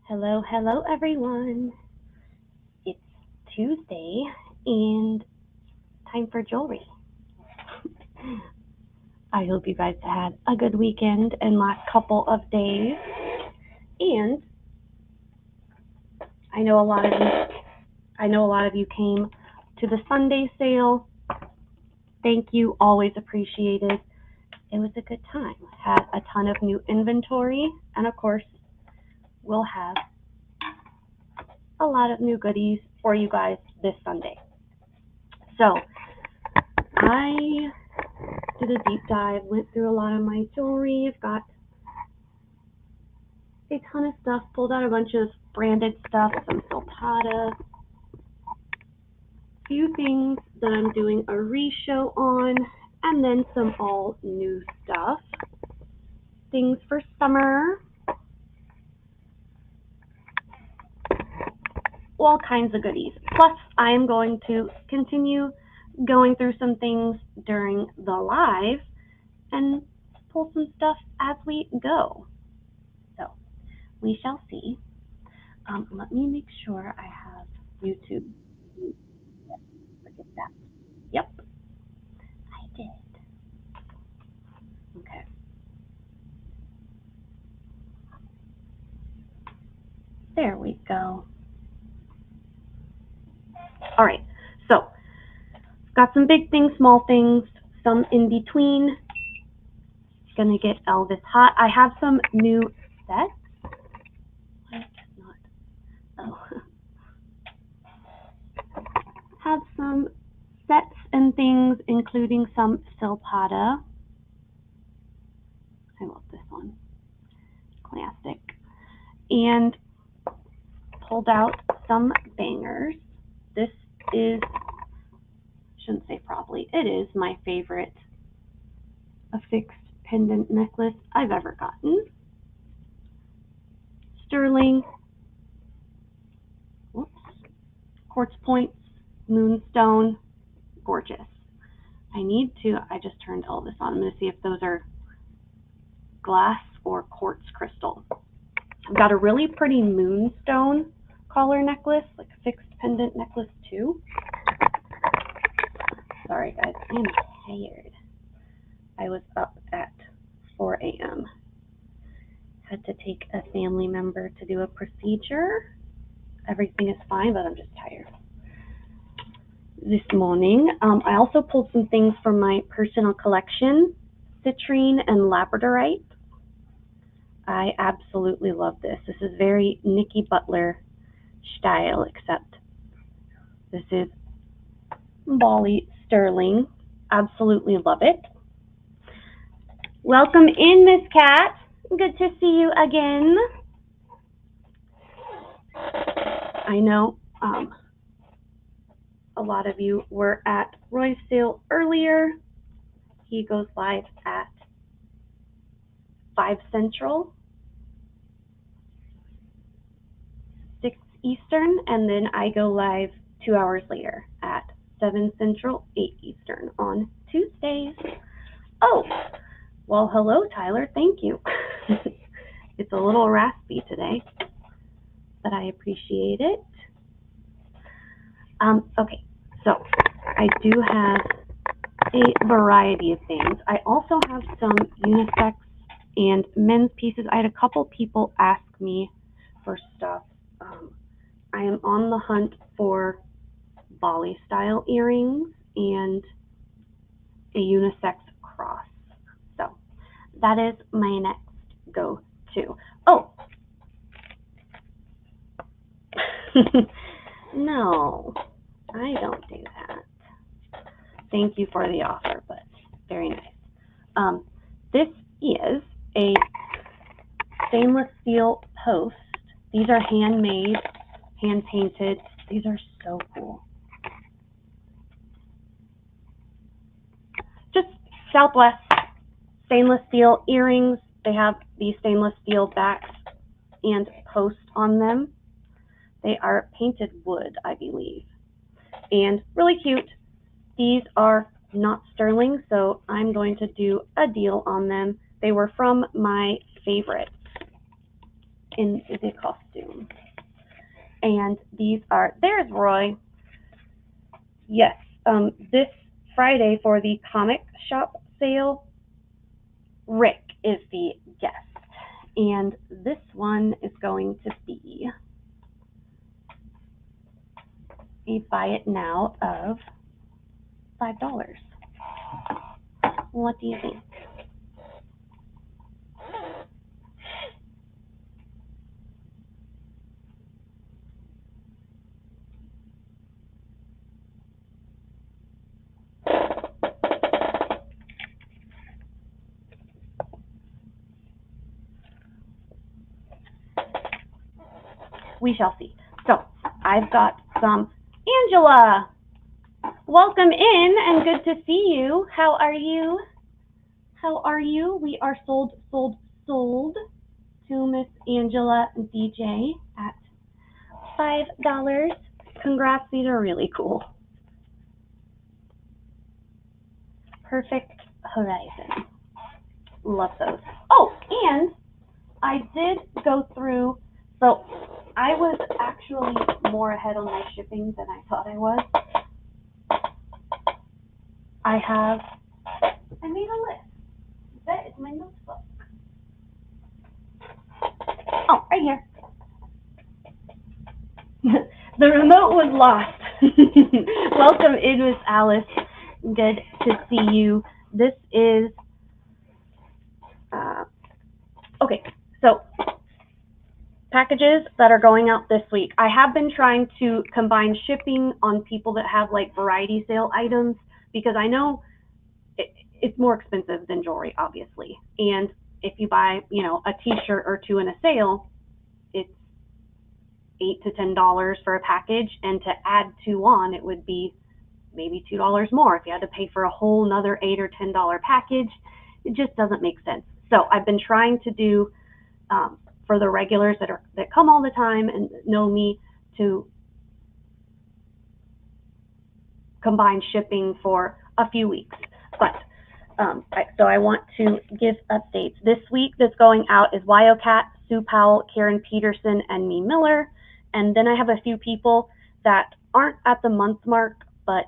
Hello, hello everyone. It's Tuesday and time for jewelry. I hope you guys had a good weekend and last couple of days. And I know a lot of you came to the Sunday sale. Thank you, always appreciated. It was a good time. Had a ton of new inventory, and of course, we'll have a lot of new goodies for you guys this Sunday. So, I did a deep dive, went through a lot of my jewelry. I've got a ton of stuff, pulled out a bunch of branded stuff, some Silpata, a few things that I'm doing a re-show on, and then some all new stuff. Things for summer. All kinds of goodies. Plus, I am going to continue going through some things during the live and pull some stuff as we go. So, we shall see. Let me make sure I have YouTube. Look at that. Yep, I did. Okay. There we go. All right, so got some big things, small things, some in between. Gonna get Elvis hot. I have some new sets. Have some sets and things, including some Silpata. I love this one. Classic. And pulled out some bangers. This is, shouldn't say probably, it is my favorite a fixed pendant necklace I've ever gotten. Sterling, whoops, quartz points, moonstone, gorgeous. I just turned all this on. I'm going to see if those are glass or quartz crystal. I've got a really pretty moonstone collar necklace, like a fixed pendant necklace too. Sorry guys, I'm tired. I was up at 4 a.m. Had to take a family member to do a procedure. Everything is fine, but I'm just tired. This morning, I also pulled some things from my personal collection, citrine and labradorite. I absolutely love this. This is very Nikki Butler style, except this is Bali sterling. Absolutely love it. Welcome in, Miss Cat. Good to see you again. I know a lot of you were at Roy's sale earlier. He goes live at 5 Central, 6 Eastern, and then I go live 2 hours later at 7 Central, 8 Eastern on Tuesdays. Oh, well, hello, Tyler. Thank you. It's a little raspy today, but I appreciate it. Okay, so I do have a variety of things. I also have some unisex and men's pieces. I had a couple people ask me for stuff. I am on the hunt for Bali style earrings and a unisex cross. So that is my next go-to. Oh, no, I don't do that. Thank you for the offer, but very nice. This is a stainless steel post. These are handmade, hand painted. These are so cool. Just Southwest stainless steel earrings. They have these stainless steel backs and posts on them. They are painted wood, I believe, and really cute. These are not sterling, so I'm going to do a deal on them. They were from my favorites, in the costume. And these are, there's Roy. Yes, this Friday for the comic shop sale, Rick is the guest. And this one is going to be a buy it now of $5. What do you think? We shall see. So I've got some. Angela, welcome in and good to see you. How are you? How are you? We are sold to Miss Angela DJ at $5. Congrats, these are really cool. Perfect Horizon. Love those. Oh, and I did go through, so I was actually more ahead on my shipping than I thought I was. I made a list. That is my notebook. Oh, right here. The remote was lost. Welcome in, Miss Alice. Good to see you. This is, okay, so packages that are going out this week. I have been trying to combine shipping on people that have like variety sale items because I know it's more expensive than jewelry, obviously. And if you buy, you know, a t-shirt or two in a sale, it's $8 to $10 for a package, and to add two on, it would be maybe $2 more. If you had to pay for a whole another $8 or $10 package, it just doesn't make sense. So I've been trying to do for the regulars that come all the time and know me, to combine shipping for a few weeks. But so I want to give updates. This week that's going out is Wyocat, Sue Powell, Karen Peterson, and me Miller. And then I have a few people that aren't at the month mark, but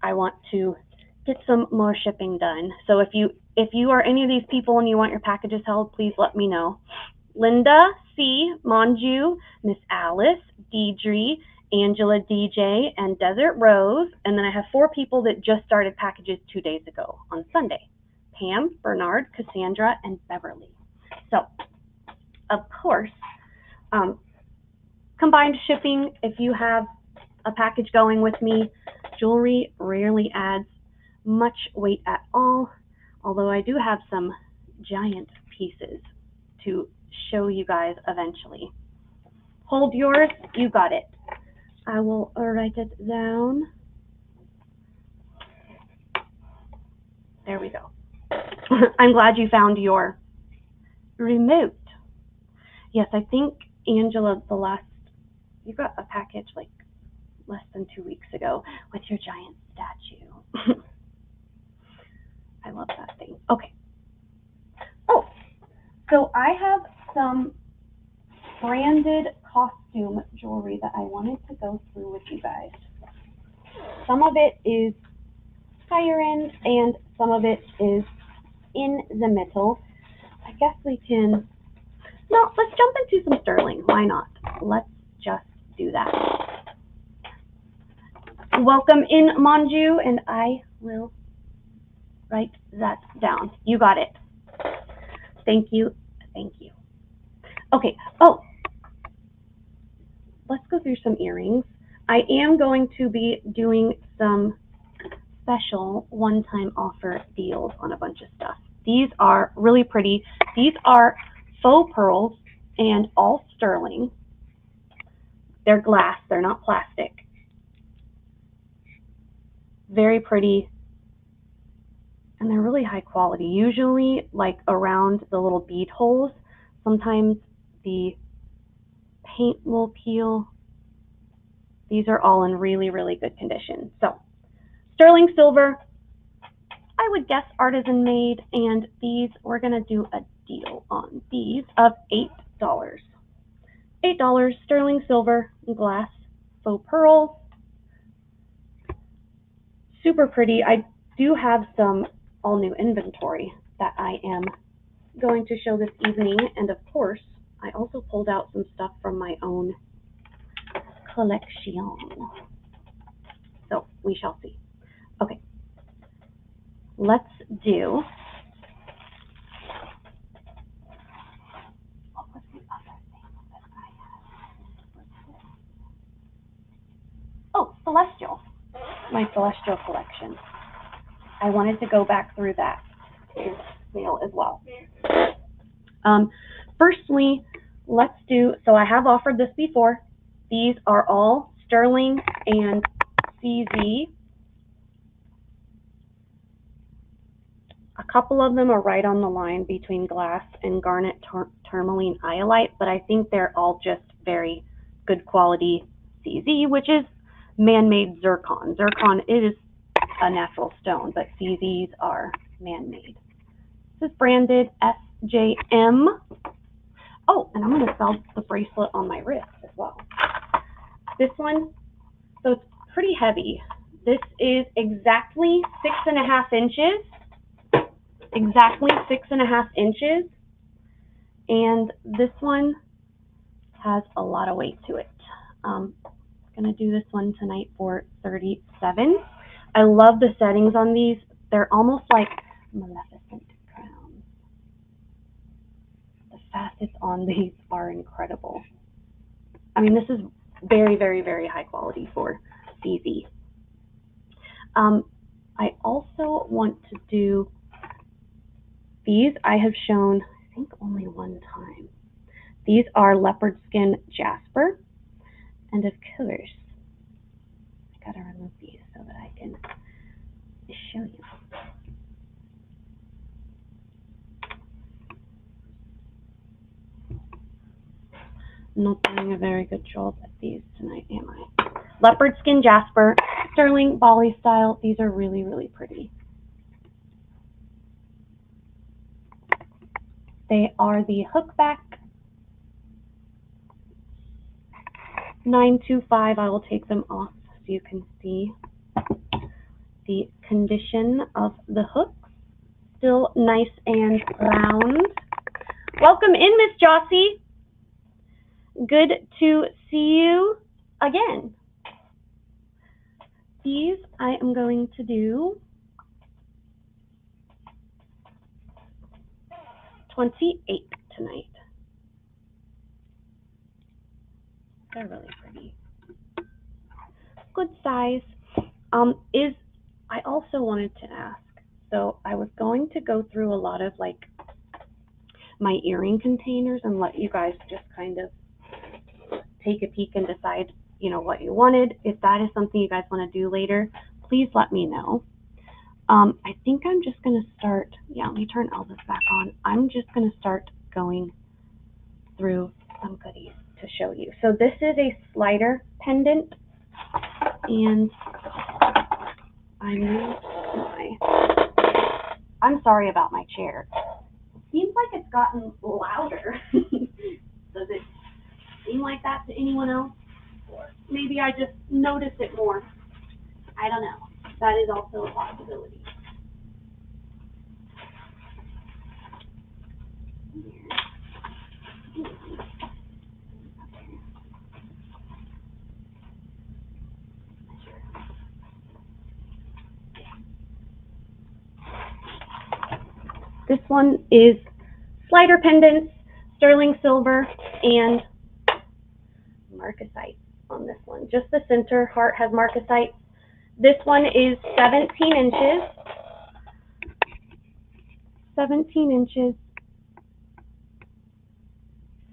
I want to get some more shipping done. So if you are any of these people and you want your packages held, please let me know. Linda C, Monju, Miss Alice, Deidre, Angela DJ, and Desert Rose. And then I have 4 people that just started packages 2 days ago on Sunday. Pam, Bernard, Cassandra, and Beverly. So, of course, combined shipping, if you have a package going with me, jewelry rarely adds much weight at all, although I do have some giant pieces to show you guys eventually. Hold yours, you got it. I will write it down. There we go. I'm glad you found your remote. Yes, I think, Angela, you got a package like less than 2 weeks ago with your giant statue. I love that thing. Okay. Oh, so I have some branded costume jewelry that I wanted to go through with you guys. Some of it is higher end and some of it is in the middle. I guess we can, no, let's jump into some sterling. Why not? Let's just do that. Welcome in, Monju, and I will write that down. You got it. Thank you. Thank you. Okay. Oh, let's go through some earrings. I am going to be doing some special one-time offer deals on a bunch of stuff. These are really pretty. These are faux pearls and all sterling. They're glass. They're not plastic. Very pretty. And they're really high quality. Usually like around the little bead holes, sometimes the paint will peel. These are all in really, really good condition. So sterling silver, I would guess artisan made, and these, we're gonna do a deal on these of $8. $8 sterling silver glass faux pearls. Super pretty. I do have some all new inventory that I am going to show this evening, and of course I also pulled out some stuff from my own collection. So we shall see. Okay, let's do, what was the other thing that I had? Oh, Celestial, my Celestial collection. I wanted to go back through that sale as well. Firstly, let's do, so I have offered this before. These are all sterling and CZ. A couple of them are right on the line between glass and garnet tourmaline iolite, but I think they're all just very good quality CZ, which is man-made zircon. Zircon is a natural stone, but CZs are man-made. This is branded SJM. Oh, and I'm going to sell the bracelet on my wrist as well. This one, so it's pretty heavy. This is exactly 6.5 inches. Exactly 6.5 inches. And this one has a lot of weight to it. I'm going to do this one tonight for $37. I love the settings on these. They're almost like Maleficent crowns. The facets on these are incredible. I mean, this is very, very, very high quality for CZ. I also want to do these. I have shown, I think, only one time. These are leopard skin jasper. And of course, I gotta remove these so that I can show you. I'm not doing a very good job at these tonight, am I? Leopard skin jasper, sterling Bali style. These are really, really pretty. They are the hookback 925. I will take them off so you can see the condition of the hooks. Still nice and round. Welcome in, Miss Jossie. Good to see you again. These I am going to do 28 tonight. They're really pretty. Good size. I also wanted to ask, so I was going to go through a lot of like my earring containers and let you guys just kind of take a peek and decide, you know, what you wanted. If that is something you guys want to do later, please let me know. I think I'm just going to start, yeah, let me turn all this back on. I'm just going to start going through some goodies to show you. So this is a slider pendant, and I'm sorry about my chair. It seems like it's gotten louder. Does it seem like that to anyone else? Or maybe I just notice it more. I don't know. That is also a possibility. This one is slider pendants, sterling silver, and marcasite on this one. Just the center heart has marcasite. This one is 17 inches. 17 inches.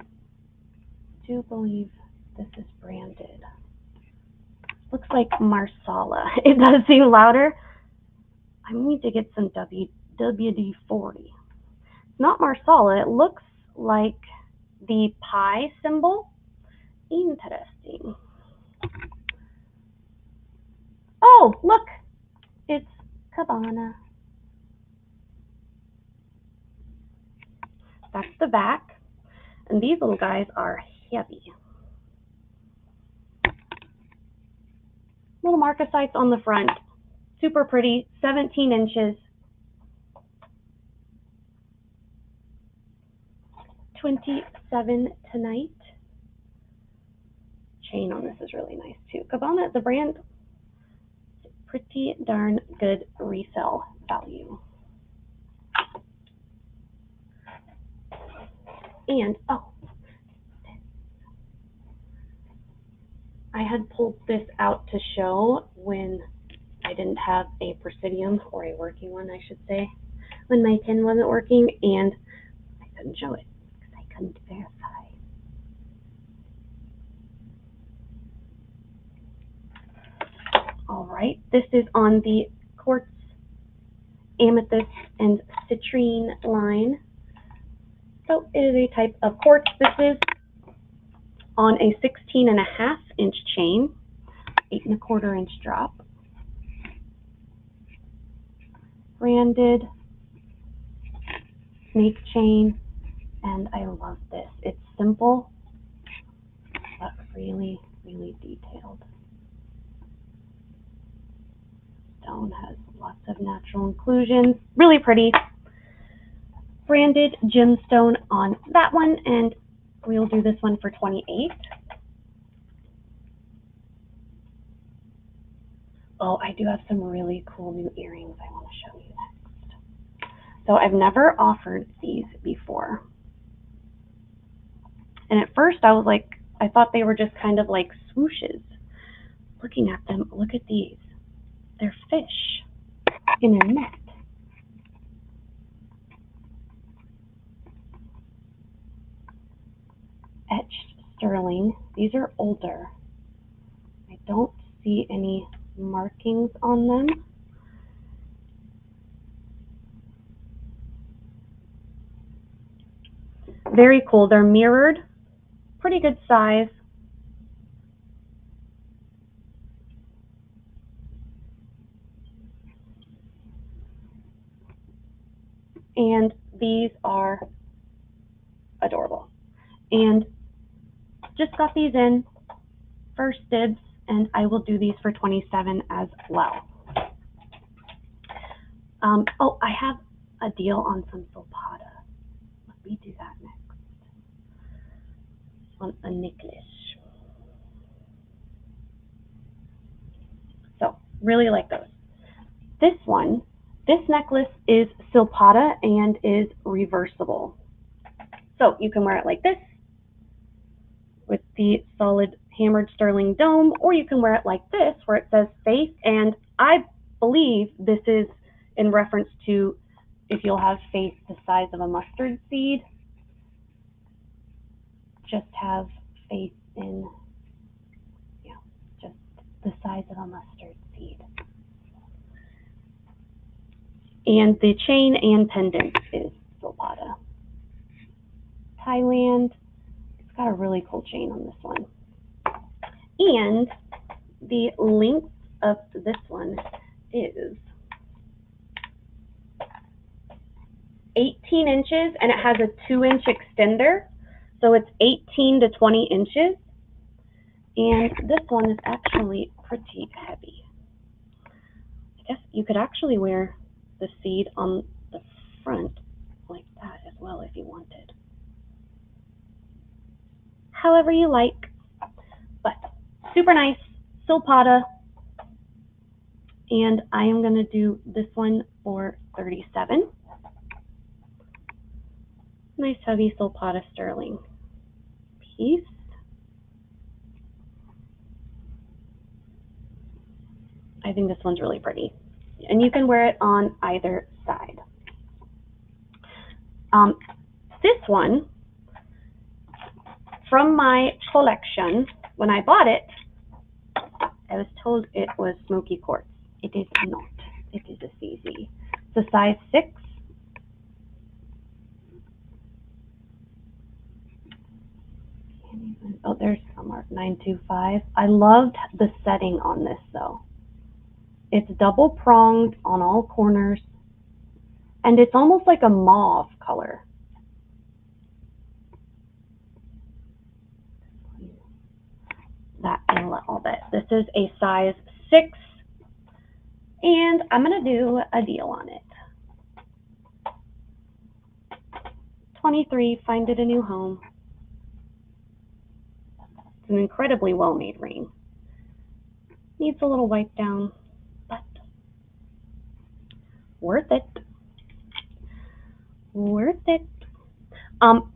I do believe this is branded. Looks like Marsala. It does seem louder. I need to get some WD-40. It's not Marsala. It looks like the pi symbol. Interesting. Oh, look. It's Cabana. That's the back. And these little guys are heavy. Little marcasites on the front. Super pretty, 17 inches. 27 tonight. Chain on this is really nice too. Cabana, the brand, pretty darn good resale value. And, oh, I had pulled this out to show when I didn't have a Presidium, or a working one, I should say, when my pin wasn't working, and I couldn't show it because I couldn't verify. All right, this is on the quartz, amethyst, and citrine line. So it is a type of quartz. This is on a 16.5-inch chain, 8.25-inch drop. Branded snake chain, and I love this. It's simple, but really, really detailed. Stone has lots of natural inclusions, really pretty. Branded gemstone on that one, and we'll do this one for $28. Oh, I do have some really cool new earrings I want to show you next. So I've never offered these before. And at first I was like, I thought they were just kind of like swooshes. Looking at them, look at these. They're fish in a net. Etched sterling. These are older. I don't see any markings on them. Very cool. They're mirrored. Pretty good size. And these are adorable. And just got these in, first dibs, and I will do these for $27 as well. Oh, I have a deal on some Silpada. Let me do that next. On a necklace. So, really like those. This one, this necklace is Silpada and is reversible. So you can wear it like this with the solid hammered sterling dome, or you can wear it like this where it says faith, and I believe this is in reference to if you'll have faith the size of a mustard seed, just have faith in, you know, just the size of a mustard seed. And the chain and pendant is Silpada. Thailand. It's got a really cool chain on this one. And the length of this one is 18 inches, and it has a 2-inch extender. So it's 18 to 20 inches. And this one is actually pretty heavy. I guess you could actually wear the seed on the front like that as well if you wanted. However you like, but super nice, Silpada, and I am going to do this one for $37. Nice heavy Silpada sterling piece. I think this one's really pretty, and you can wear it on either side. This one, from my collection, when I bought it, I was told it was smoky quartz. It is not. It is a CZ. It's a size 6. Oh, there's a mark, 925. I loved the setting on this though. It's double pronged on all corners, and it's almost like a mauve color. I'll bet. This is a size 6, and I'm going to do a deal on it. 23, find it a new home. It's an incredibly well-made ring. Needs a little wipe down, but worth it. Worth it.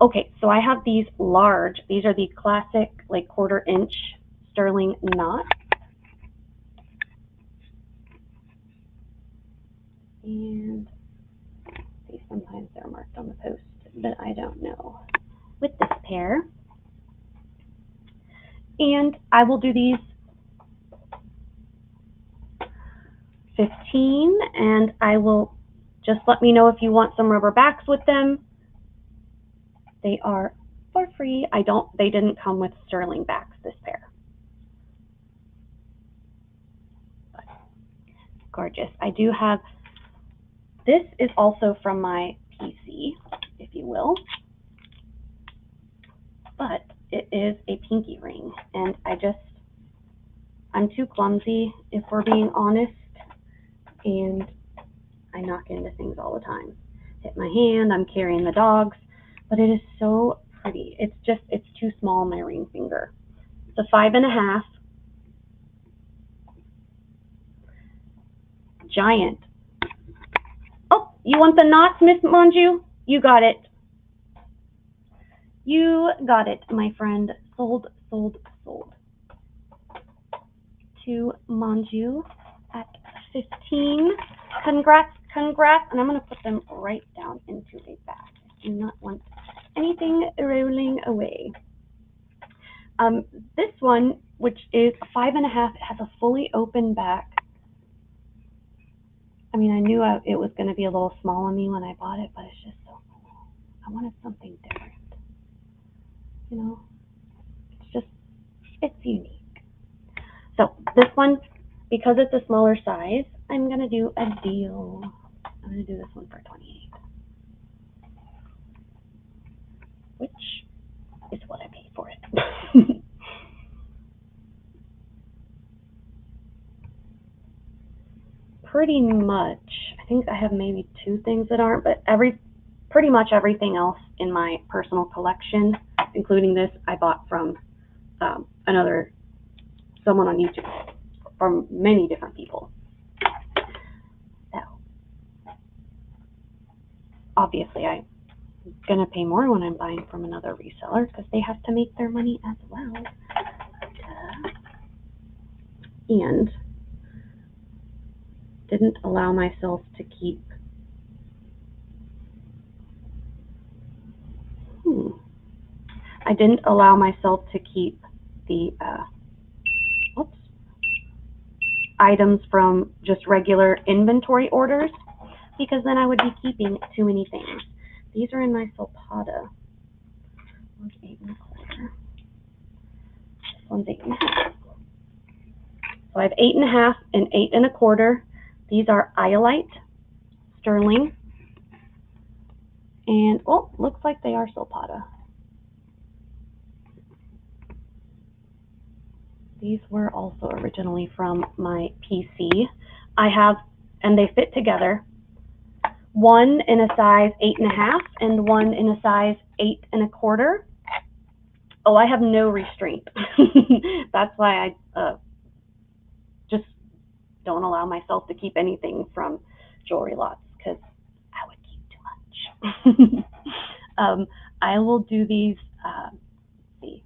Okay, so I have these large. These are the classic, like 1/4 inch sterling knot. And see, sometimes they're marked on the post, but I don't know. With this pair. And I will do these 15, and I will just let me know if you want some rubber backs with them. They are for free. They didn't come with sterling backs, this pair. But gorgeous. I do have, this is also from my PC, if you will. But it is a pinky ring, and I'm too clumsy, if we're being honest, and I knock into things all the time. Hit my hand, I'm carrying the dogs, but it is so pretty. It's too small on my ring finger. It's a 5.5. Giant. Oh, you want the knots, Miss Monju? You got it. You got it, my friend. Sold, sold, sold. To Monju at 15. Congrats, congrats. And I'm going to put them right down into a bag. I do not want anything rolling away. This one, which is a 5.5, it has a fully open back. I mean, I knew it was going to be a little small on me when I bought it, but it's just so cool. I wanted something different. You know, it's unique. So this one, because it's a smaller size, I'm going to do a deal. I'm going to do this one for 28, which is what I paid for it. Pretty much, I think I have maybe 2 things that aren't, but pretty much everything else in my personal collection, including this, I bought from someone on YouTube, from many different people. So, obviously, I'm going to pay more when I'm buying from another reseller because they have to make their money as well. And didn't allow myself to keep the items from just regular inventory orders, because then I would be keeping too many things. These are in my Solpata. One's 8 1/4. This one's 8 1/2. So I have 8 1/2 and 8 1/4. These are iolite sterling, and oh, looks like they are Solpata. These were also originally from my PC. I have, and they fit together, one in a size 8 1/2 and one in a size 8 1/4. Oh, I have no restraint. That's why I just don't allow myself to keep anything from jewelry lots, because I would keep too much. I will do these, let's see.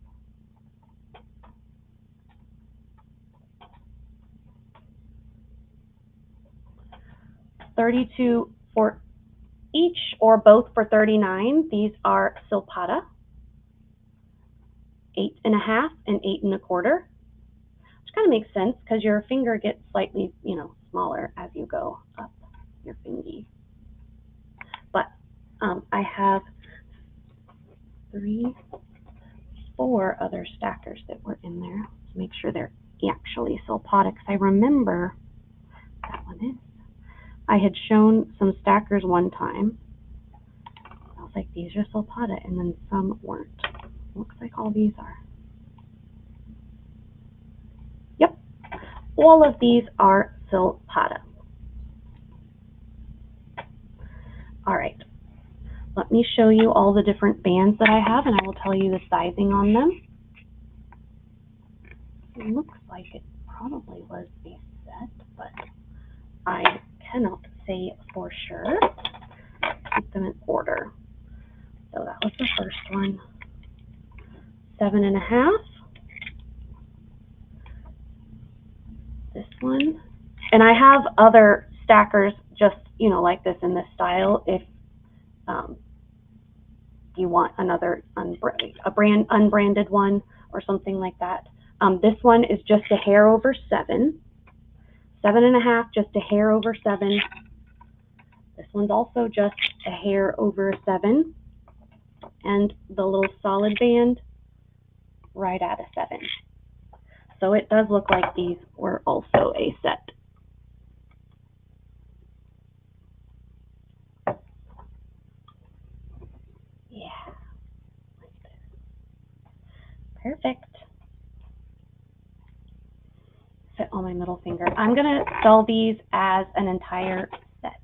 $32 for each or both for $39. These are Solpata, 8 1/2 and 8 1/4, which kind of makes sense because your finger gets slightly, smaller as you go up your fingy. But I have 3, 4 other stackers that were in there to make sure they're actually Solpata, because I remember that one is. I had shown some stackers one time. I was like, these are Solpata, and then some weren't. Looks like all these are. all of these are silpata. All right, let me show you all the different bands that I have, and I will tell you the sizing on them. It looks like it probably was a set, but I cannot say for sure. Keep them in order. So that was the first one. 7.5. This one. And I have other stackers just, you know, like this in this style if you want another unbranded one or something like that. This one is just a hair over 7. 7.5, just a hair over 7. This one's also just a hair over 7. And the little solid band right at a 7. So it does look like these were also a set. Yeah. Perfect. Fit on my middle finger. I'm going to sell these as an entire set.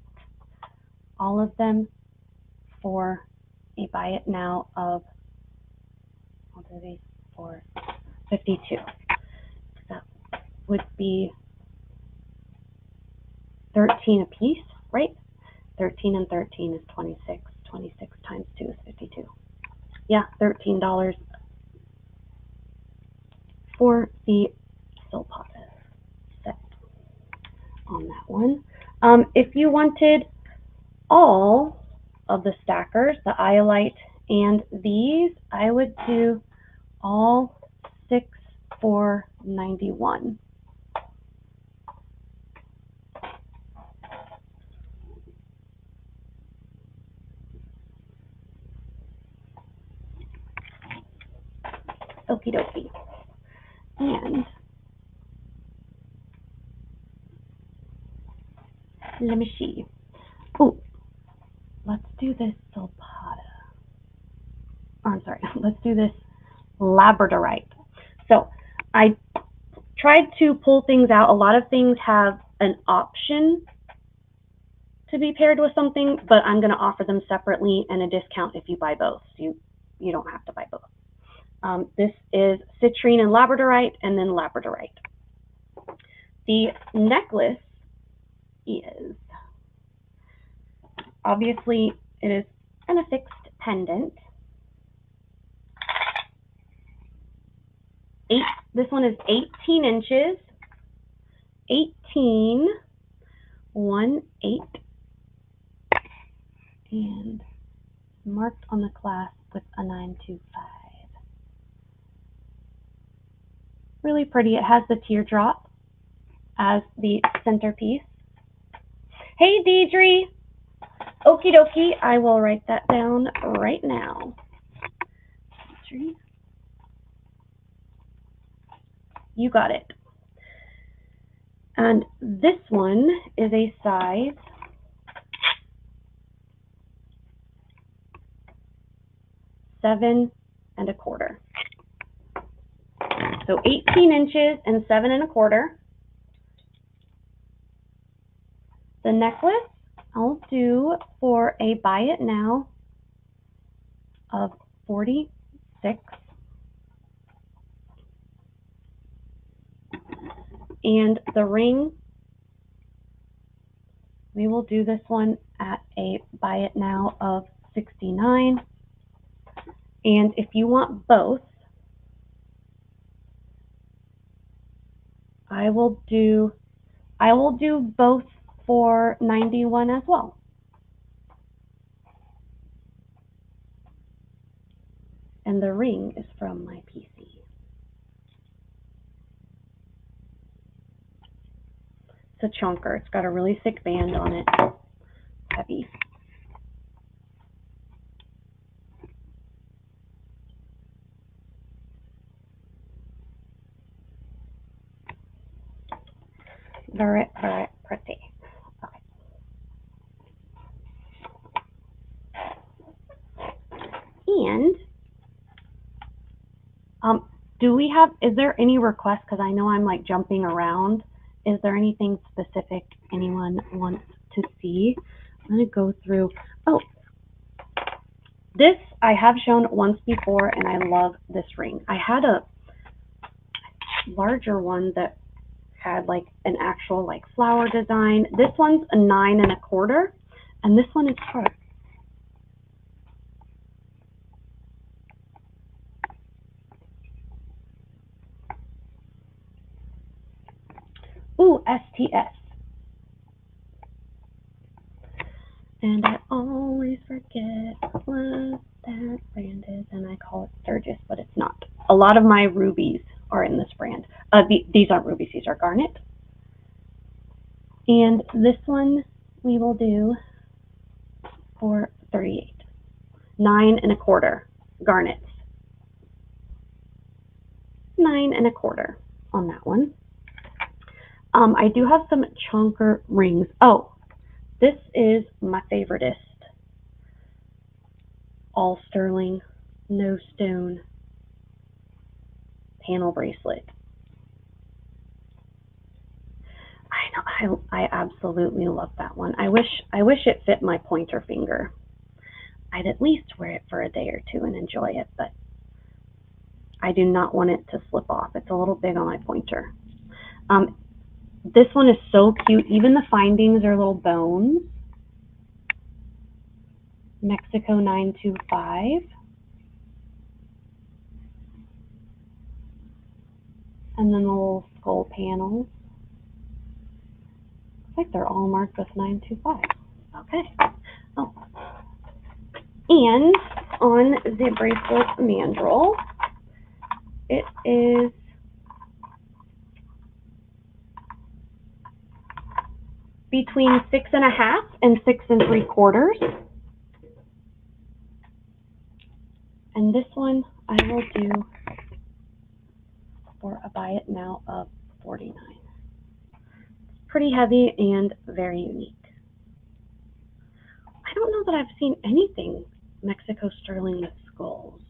All of them for a buy it now of, I'll do these for 52. That would be 13 a piece, right? 13 and 13 is 26. 26 times 2 is 52. Yeah, $13 for the silpata set on that one. If you wanted all of the stackers, the iolite and these, I would do all 6 for $91. Okie dokie. And let me see. Oh, let's do this silpata. Oh, I'm sorry, let's do this labradorite. So I tried to pull things out. A lot of things have an option to be paired with something, but I'm going to offer them separately and a discount if you buy both. So you don't have to buy both. This is citrine and labradorite, and then labradorite. The necklace is, obviously, it is an affixed pendant. This one is 18 inches. 18, 1/8, and marked on the clasp with a 925. Really pretty. It has the teardrop as the centerpiece. Hey, Deidre. Okie dokie. I will write that down right now. Deidre. You got it. And this one is a size 7 1/4. So 18 inches and 7 1/4. The necklace I'll do for a buy it now of 46. And the ring, we will do this one at a buy it now of 69. And if you want both, I will do both for 91 as well. And the ring is from my PC. It's a chunker. It's got a really thick band on it. Heavy. Very, very pretty. Okay. And is there any request? Because I know I'm like jumping around. is there anything specific anyone wants to see? I'm going to go through. Oh, this I have shown once before, and I love this ring. I had a larger one that had like an actual like flower design. This one's a 9 1/4, and this one is short. Ooh, STS. And I always forget what that brand is, and I call it Sturgis, but it's not. A lot of my rubies are in this brand. These aren't rubies, these are garnet. And this one we will do for 38. 9 1/4 garnets. 9 1/4 on that one. I do have some chunker rings. Oh, this is my favoriteest. All sterling, no stone panel bracelet. I know, I absolutely love that one. I wish it fit my pointer finger. I'd at least wear it for a day or two and enjoy it, but I do not want it to slip off. It's a little big on my pointer. This one is so cute. Even the findings are little bones. Mexico 925. And then the little skull panels. Looks like they're all marked with 925. Okay. Oh. And on the bracelet mandrel, it is between 6 1/2 and 6 3/4. And this one I will do for a buy it now of $49. Pretty heavy and very unique. I don't know that I've seen anything Mexico sterling with skulls.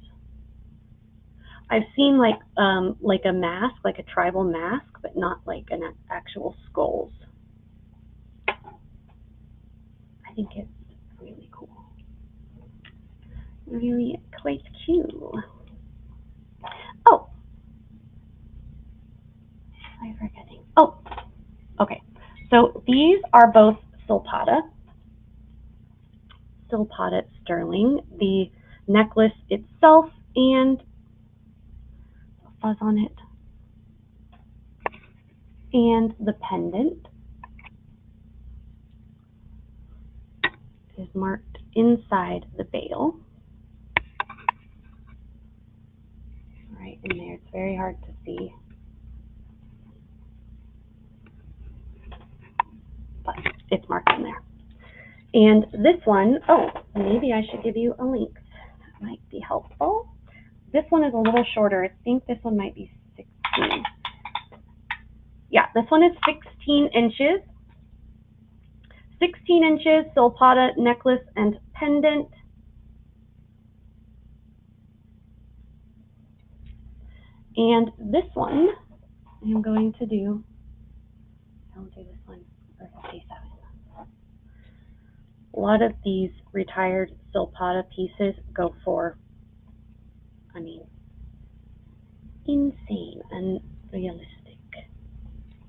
I've seen like a mask, like a tribal mask, but not like an actual skulls. I think it's really cool. Really quite cute. Oh, I'm forgetting. Oh, okay. So these are both Silpata sterling. The necklace itself and fuzz on it, and the pendant is marked inside the bail. Right in there. It's very hard to see, but it's marked in there. And this one, oh, maybe I should give you a link. That might be helpful. This one is a little shorter. I think this one might be 16. Yeah, this one is 16 inches. 16 inches, Silpata necklace and pendant. And this one, I'm going to do, I'll do this one for 57. A lot of these retired Silpata pieces go for, I mean, insane and realistic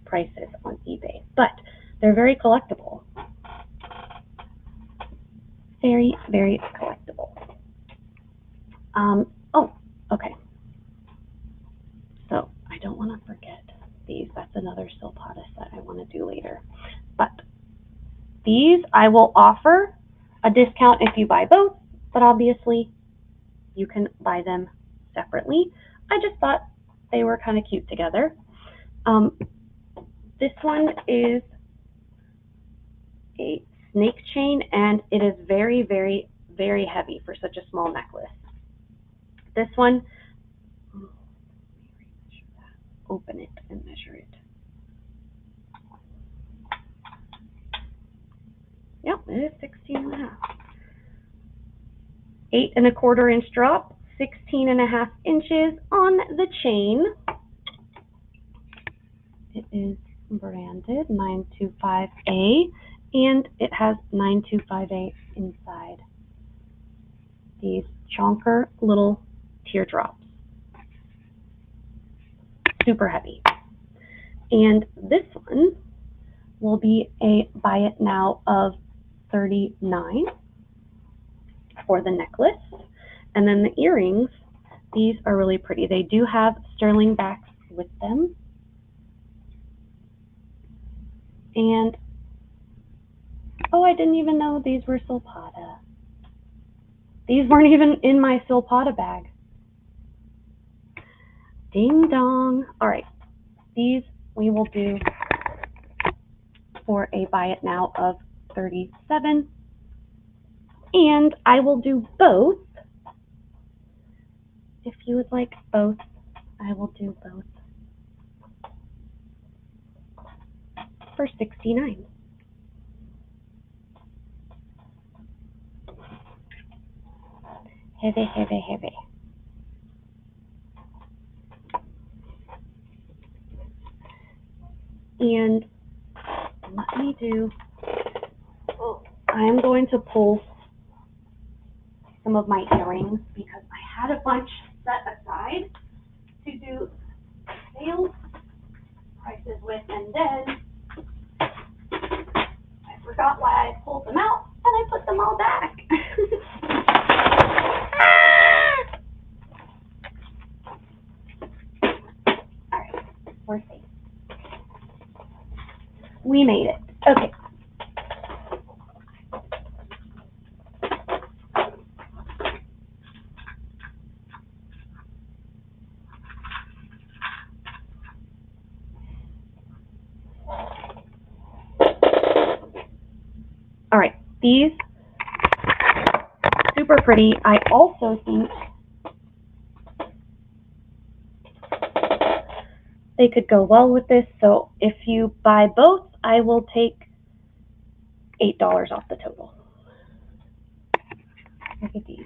prices on eBay, but they're very collectible. Very, very collectible. Oh, okay. So I don't want to forget these. That's another Silpata set I want to do later. But these I will offer a discount if you buy both, but obviously you can buy them separately. I just thought they were kind of cute together. This one is a snake chain, and it is very, very, very heavy for such a small necklace. This one, open it and measure it. Yep, it is 16 1/2. 8 1/4 inch drop, 16 1/2 inches on the chain. It is branded 925A, and it has 925A inside. These chonker little teardrops. Super heavy. And this one will be a buy it now of $39 for the necklace. And then the earrings, these are really pretty. They do have sterling backs with them. And, oh, I didn't even know these were Silpata. These weren't even in my Silpata bag. Ding dong. All right, these we will do for a buy it now of $37. And I will do both. If you would like both, I will do both for $69. Heavy, heavy, heavy. And let me do, I am going to pull some of my earrings because I had a bunch set aside to do sales prices with, and then I forgot why I pulled them out and I put them all back. All right, we're safe. We made it. Okay. All right, these super pretty. I also think they could go well with this. So if you buy both, I will take $8 off the total. Look at these.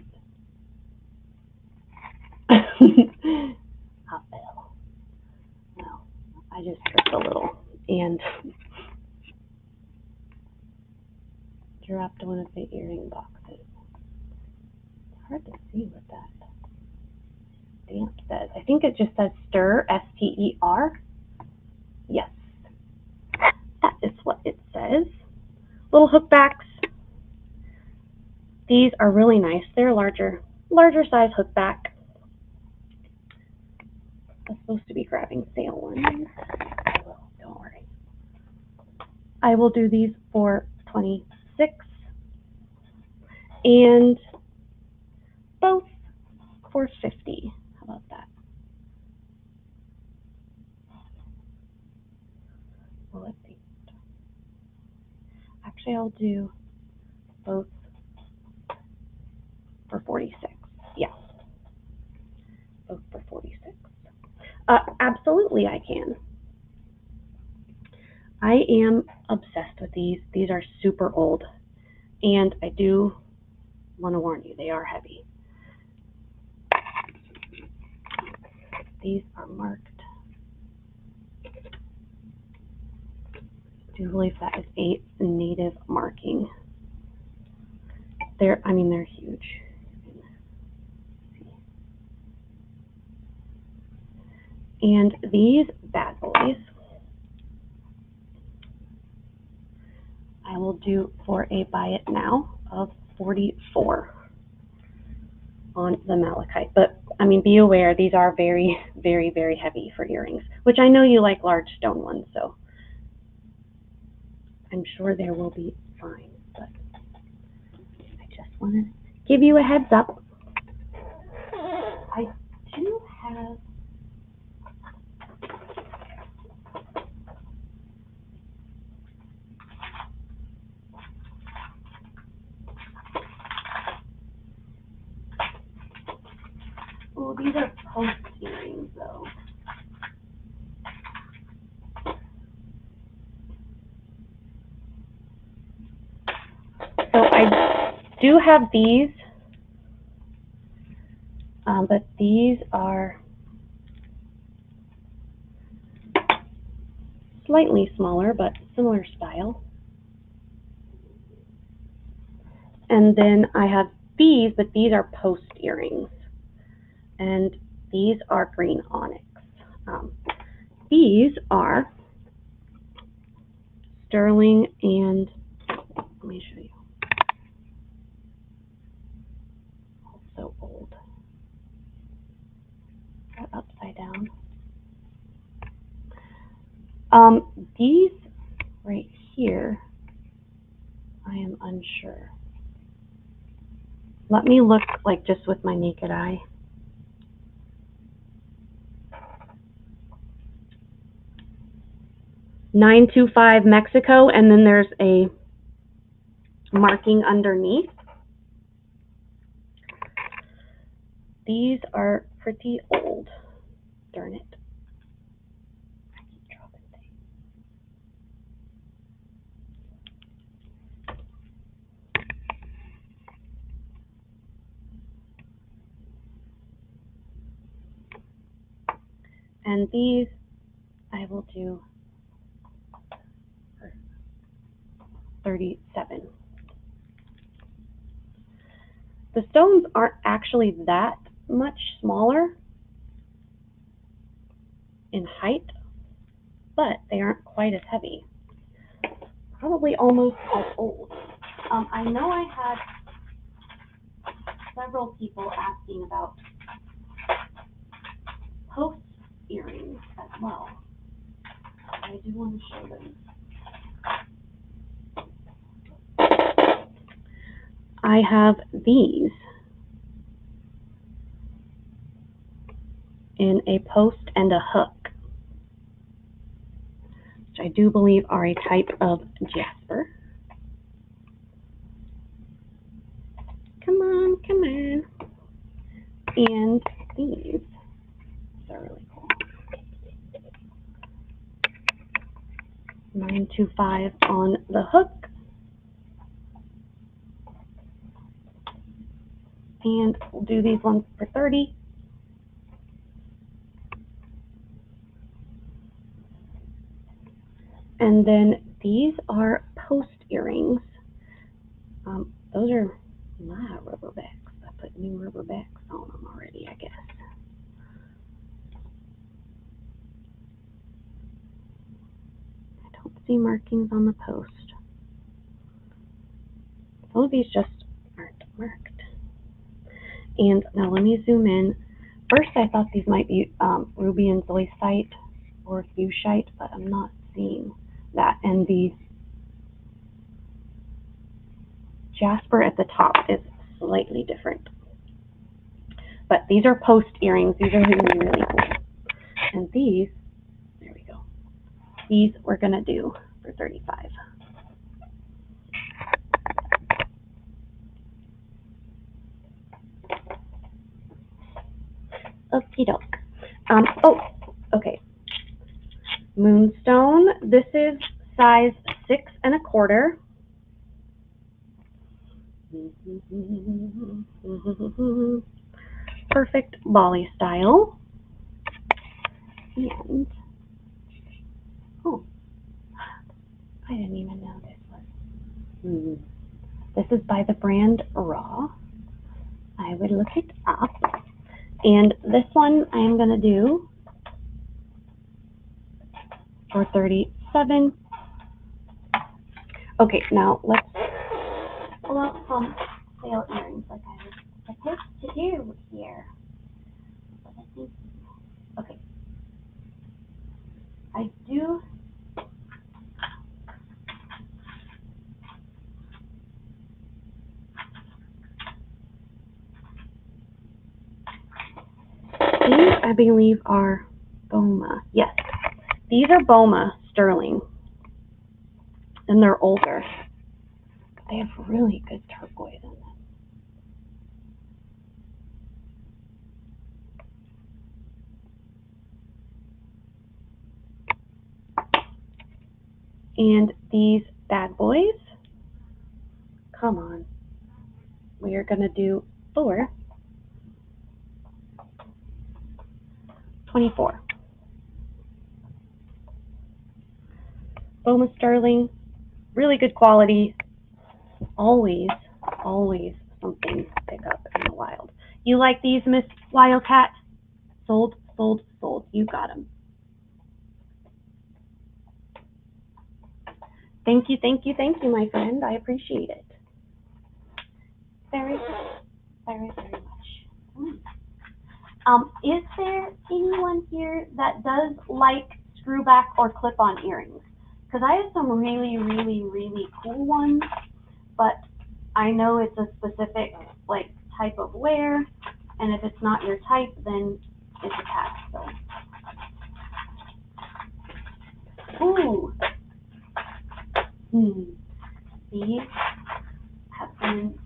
Hot bell. No, I just tripped a little and dropped one of the earring boxes. It's hard to see what that stamp says. I think it just says stir, S-T-E-R. Yes, that is what it says. Little hook backs. These are really nice. They're larger size hook back. I'm supposed to be grabbing sale ones. Don't worry. I will do these for $26 and both for $50. How about that? Well, let's see. Actually, I'll do both for $46. Yes, both for $46. Absolutely, I can. I am obsessed with these. These are super old, and I do want to warn you, they are heavy. These are marked. I do believe that is a native marking. They're huge. And these bad boys, I will do for a buy it now of $44 on the malachite. But be aware, these are very, very, very heavy for earrings, which I know you like large stone ones, so I'm sure there will be fine. But I just want to give you a heads up. I do have these are post earrings though. So I do have these, but these are slightly smaller, but similar style. And then I have these, but these are post earrings. And these are green onyx. These are sterling, and let me show you. So old. Got upside down. These right here, I am unsure. Let me look like just with my naked eye. $925 Mexico, and then there's a marking underneath. These are pretty old. Darn it. I keep dropping things. And these I will do for $37. The stones aren't actually that much smaller in height, but they aren't quite as heavy. Probably almost as old. I know I had several people asking about post earrings as well. I do want to show them. I have these in a post and a hook, which I do believe are a type of jasper. Come on, come on. And these are really cool. $925 on the hook. And we'll do these ones for $30. And then these are post earrings. Those are my rubber backs. I put new rubber backs on them already, I guess. I don't see markings on the post. Some of these just aren't marked. And now let me zoom in. First, I thought these might be ruby and zoisite or fuchsite, but I'm not seeing that. And the jasper at the top is slightly different. But these are post earrings. These are really, really cool. And these, there we go. These we're going to do for $35. Okie doke. Oh, okay. Moonstone. This is size 6 1/4. Perfect Bali style. And oh, I didn't even know this was. This is by the brand Raw. I would look it up. And this one I am going to do for $37. Okay, now let's pull out some sale earrings like I was supposed to do here. But I think, okay. I do. These, I believe, are Boma. Yes, these are Boma sterling, and they're older. They have really good turquoise in them. And these bad boys, come on, we are going to do for $24. Boma sterling, really good quality. Always, always something to pick up in the wild. You like these, Miss Wildcat? Sold, sold, sold. You got them. Thank you, thank you, thank you, my friend. I appreciate it. Very, very, very much. Is there anyone here that does like screwback or clip-on earrings? Because I have some really, really, really cool ones, but I know it's a specific like type of wear, and if it's not your type, then it's a pass. So, ooh, these have been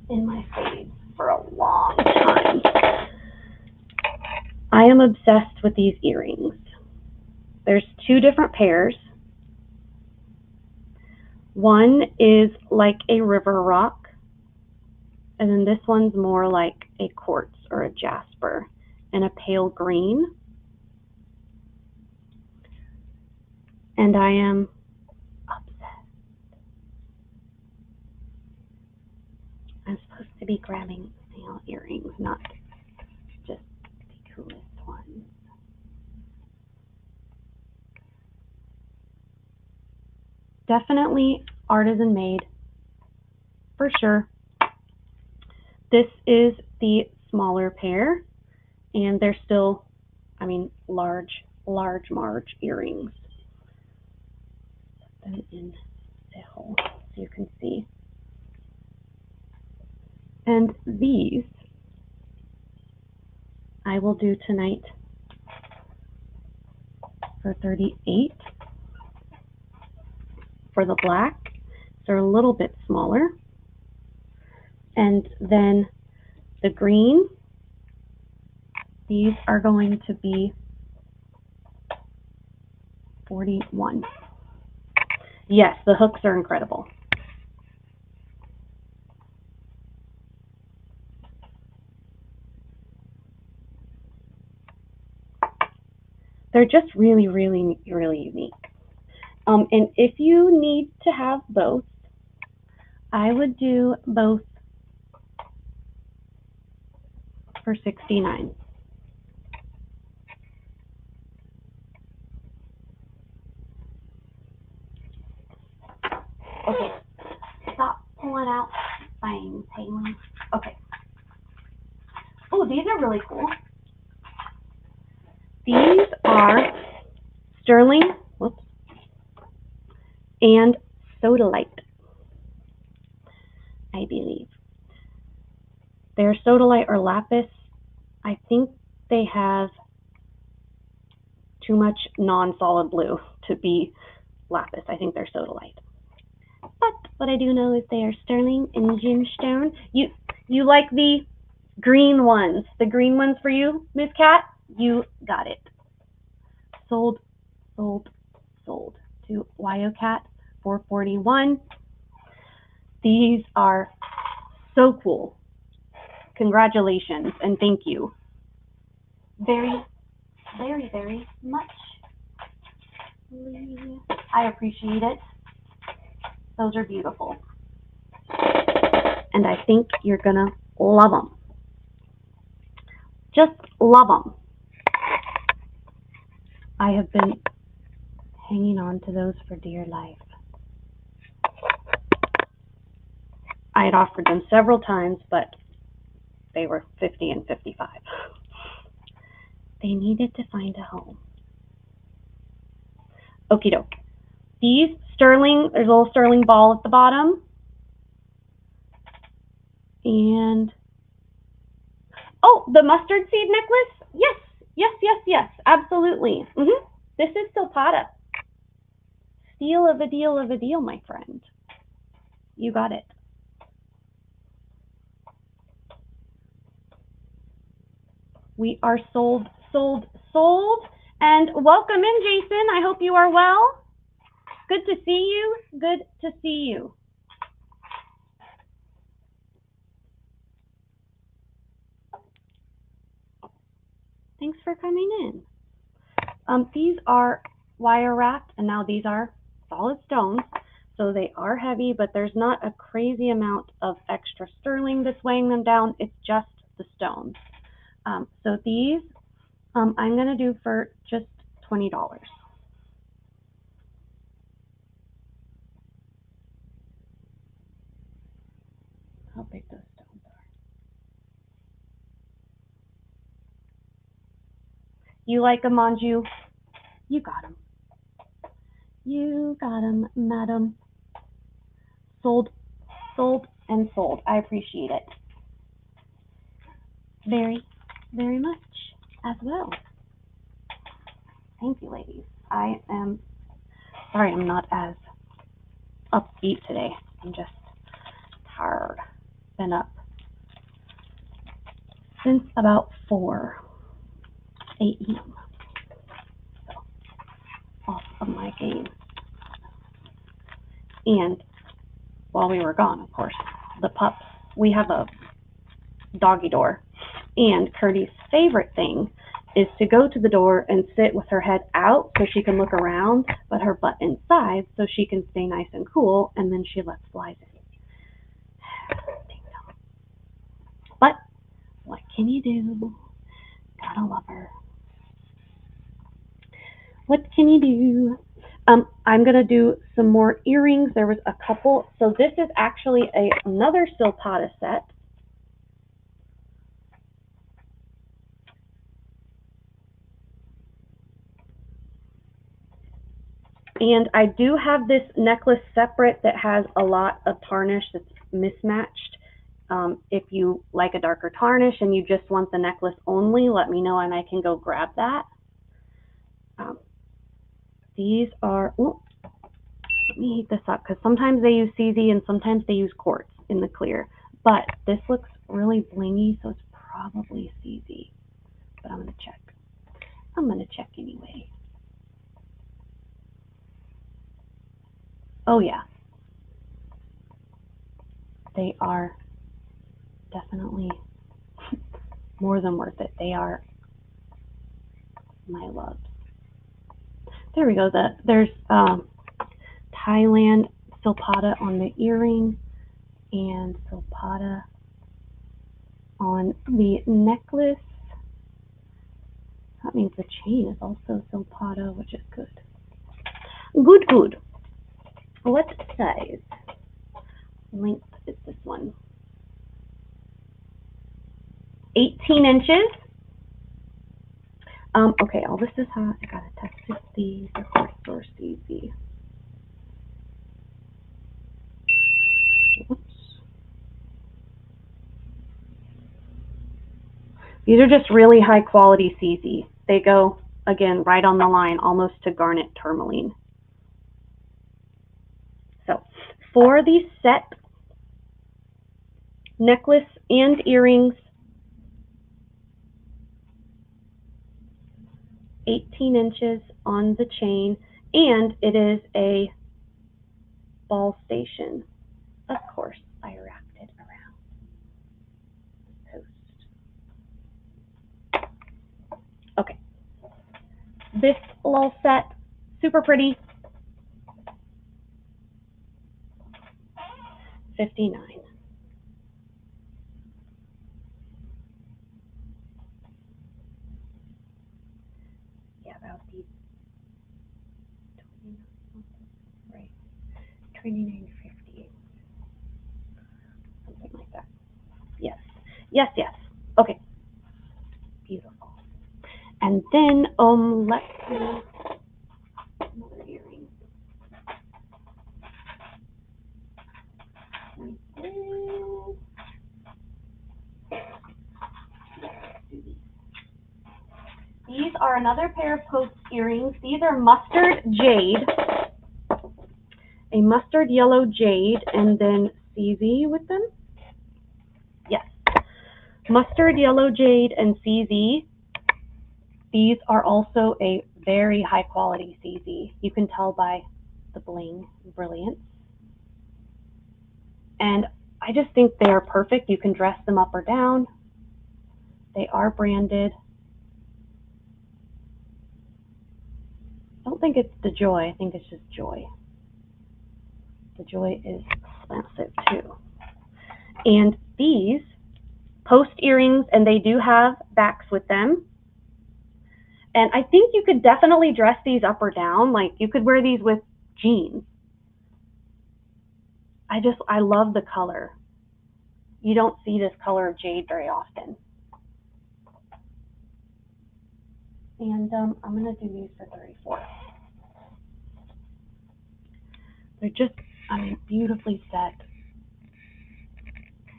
in my faves for a long time. I am obsessed with these earrings. There's two different pairs. One is like a river rock, and then this one's more like a quartz or a jasper and a pale green. And I am obsessed. I'm supposed to be grabbing sale earrings, not just the coolest ones. Definitely artisan made, for sure. This is the smaller pair, and they're still, I mean, large Marge earrings. Put them in the hole so you can see. And these I will do tonight for $38 for the black. They're a little bit smaller. And then the green, these are going to be $41. Yes, the hooks are incredible. They're just really, really, really unique. And if you need to have both, I would do both for $69. Okay, stop pulling out things, Haley. Okay. Oh, these are really cool. These are sterling, whoops, and sodalite, I believe. They're sodalite or lapis. I think they have too much non-solid blue to be lapis. I think they're sodalite. But what I do know is they are sterling and gemstone. You like the green ones? The green ones for you, Miss Cat? You got it. Sold, sold, sold to Wyocat, $441. These are so cool. Congratulations and thank you very, very, very much. I appreciate it. Those are beautiful. And I think you're gonna love them. Just love them. I have been hanging on to those for dear life. I had offered them several times, but they were $50 and $55. They needed to find a home. Okie doke. These sterling, there's a little sterling ball at the bottom. And, oh, the mustard seed necklace? Yes, yes, yes, yes, absolutely. This is Silpata. Steal of a deal, my friend. You got it. We are sold, sold, sold. And welcome in, Jason. I hope you are well. Good to see you. Good to see you. Thanks for coming in. These are wire wrapped, and now these are solid stones, so they are heavy, but there's not a crazy amount of extra sterling that's weighing them down. It's just the stones. So these I'm going to do for just $20. How big those stones are. You like them, Manju? You got them. You got them, madam. Sold, sold, and sold. I appreciate it. Very, very much as well. Thank you, ladies. I am sorry I'm not as upbeat today. I'm just tired. Been up since about 4 a.m. So off of my game. And while we were gone, of course, the pups, we have a doggy door. And Curdy's favorite thing is to go to the door and sit with her head out so she can look around, but her butt inside so she can stay nice and cool, and then she lets flies in. But what can you do? Gotta love her. What can you do? I'm gonna do some more earrings. There was a couple. So this is actually another Silpata set. And I do have this necklace separate that has a lot of tarnish that's mismatched. If you like a darker tarnish and you just want the necklace only, let me know and I can go grab that. These are, ooh, let me heat this up because sometimes they use CZ and sometimes they use quartz in the clear. But this looks really blingy, so it's probably CZ. But I'm going to check. I'm going to check anyway. Oh yeah. They are definitely more than worth it. They are my love. There we go. There's Thailand Silpata on the earring and Silpata on the necklace. That means the chain is also Silpata, which is good. Good, good. What size length is this one? 18 inches. Okay, all this is hot. I gotta test if these are quartz or CZ. Oops. These are just really high quality CZ. They go, again, right on the line, almost to garnet tourmaline. So for the set, necklace and earrings, 18 inches on the chain, and it is a ball station. Of course, I wrapped it around the post. Okay. This little set, super pretty. $59. Yeah, that would be 29, right? 29.50. Something like that. Yes. Yes, yes. Okay. Beautiful. And then let's see another earring. These are another pair of post earrings. These are mustard jade, a mustard yellow jade, and then CZ with them. Yes, mustard yellow jade and CZ. These are also a very high quality CZ. You can tell by the bling, brilliance. And I just think they are perfect. You can dress them up or down. They are branded. I don't think it's the joy. I think it's just joy. The Joy is expensive too. And these post earrings, and they do have backs with them. And I think you could definitely dress these up or down. Like you could wear these with jeans. I love the color. You don't see this color of jade very often. And I'm going to do these for $34. They're just, I mean, beautifully set.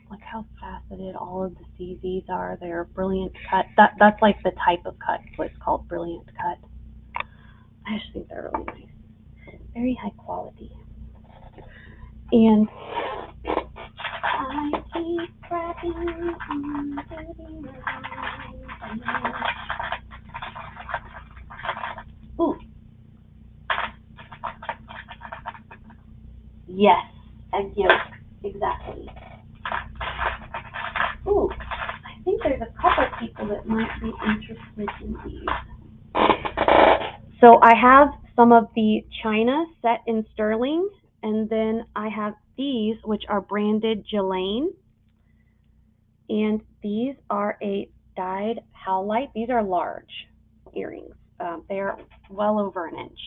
Look how faceted all of the CZs are. They're brilliant cut. That's like the type of cut, so it's called brilliant cut. I just think they're really nice. Very high quality. And I keep grabbing on. Ooh. Yes, egg yolk, exactly. Ooh, I think there's a couple people that might be interested in these. So I have some of the china set in sterling, and then I have these, which are branded Jelaine. And these are a dyed howlite. These are large earrings. They are well over an inch.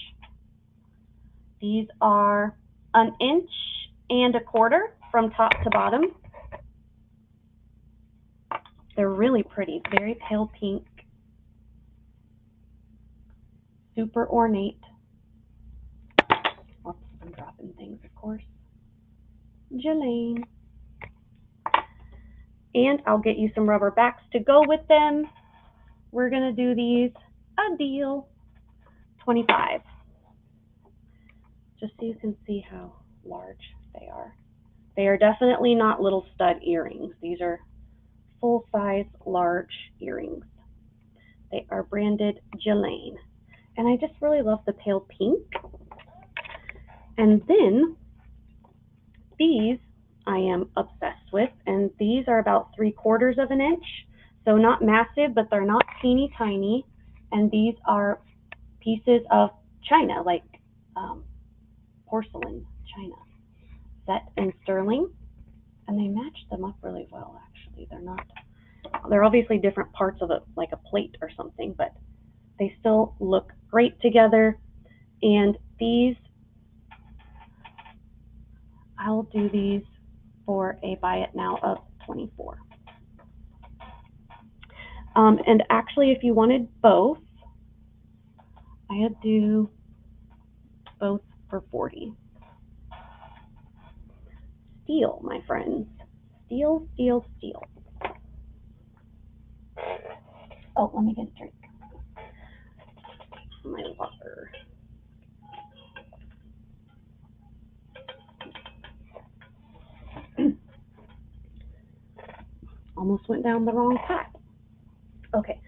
These are 1 1.25 inches from top to bottom. They're really pretty, very pale pink, super ornate. Oops, I'm dropping things, of course. Jelaine. And I'll get you some rubber backs to go with them. We're gonna do these a deal, $25. Just so you can see how large they are. They are definitely not little stud earrings. These are full-size, large earrings. They are branded Jelaine. And I just really love the pale pink. And then these I am obsessed with, and these are about 3/4 inch. So not massive, but they're not teeny tiny. And these are pieces of china, like porcelain china, set in sterling. And they match them up really well, actually. They're obviously different parts of like a plate or something, but they still look great together. And these, I'll do these for a buy it now of $24. And actually, if you wanted both, I'd do both for $40. Steal, my friends. Steal, steal, steal. Oh, let me get a drink. My water. Almost went down the wrong path. Okay,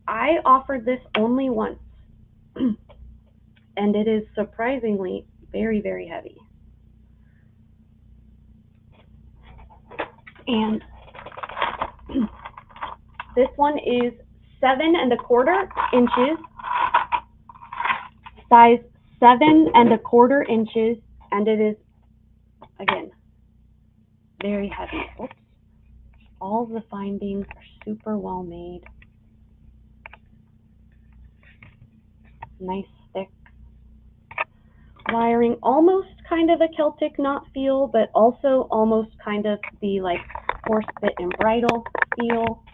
I offered this only once, and it is surprisingly very, very heavy. And this one is 7 1/4 inches, size 7 1/4 inches, and it is, again, very heavy. Oops. All the findings are super well made. Nice thick wiring, almost kind of a Celtic knot feel, but also almost kind of the like horse bit and bridle feel.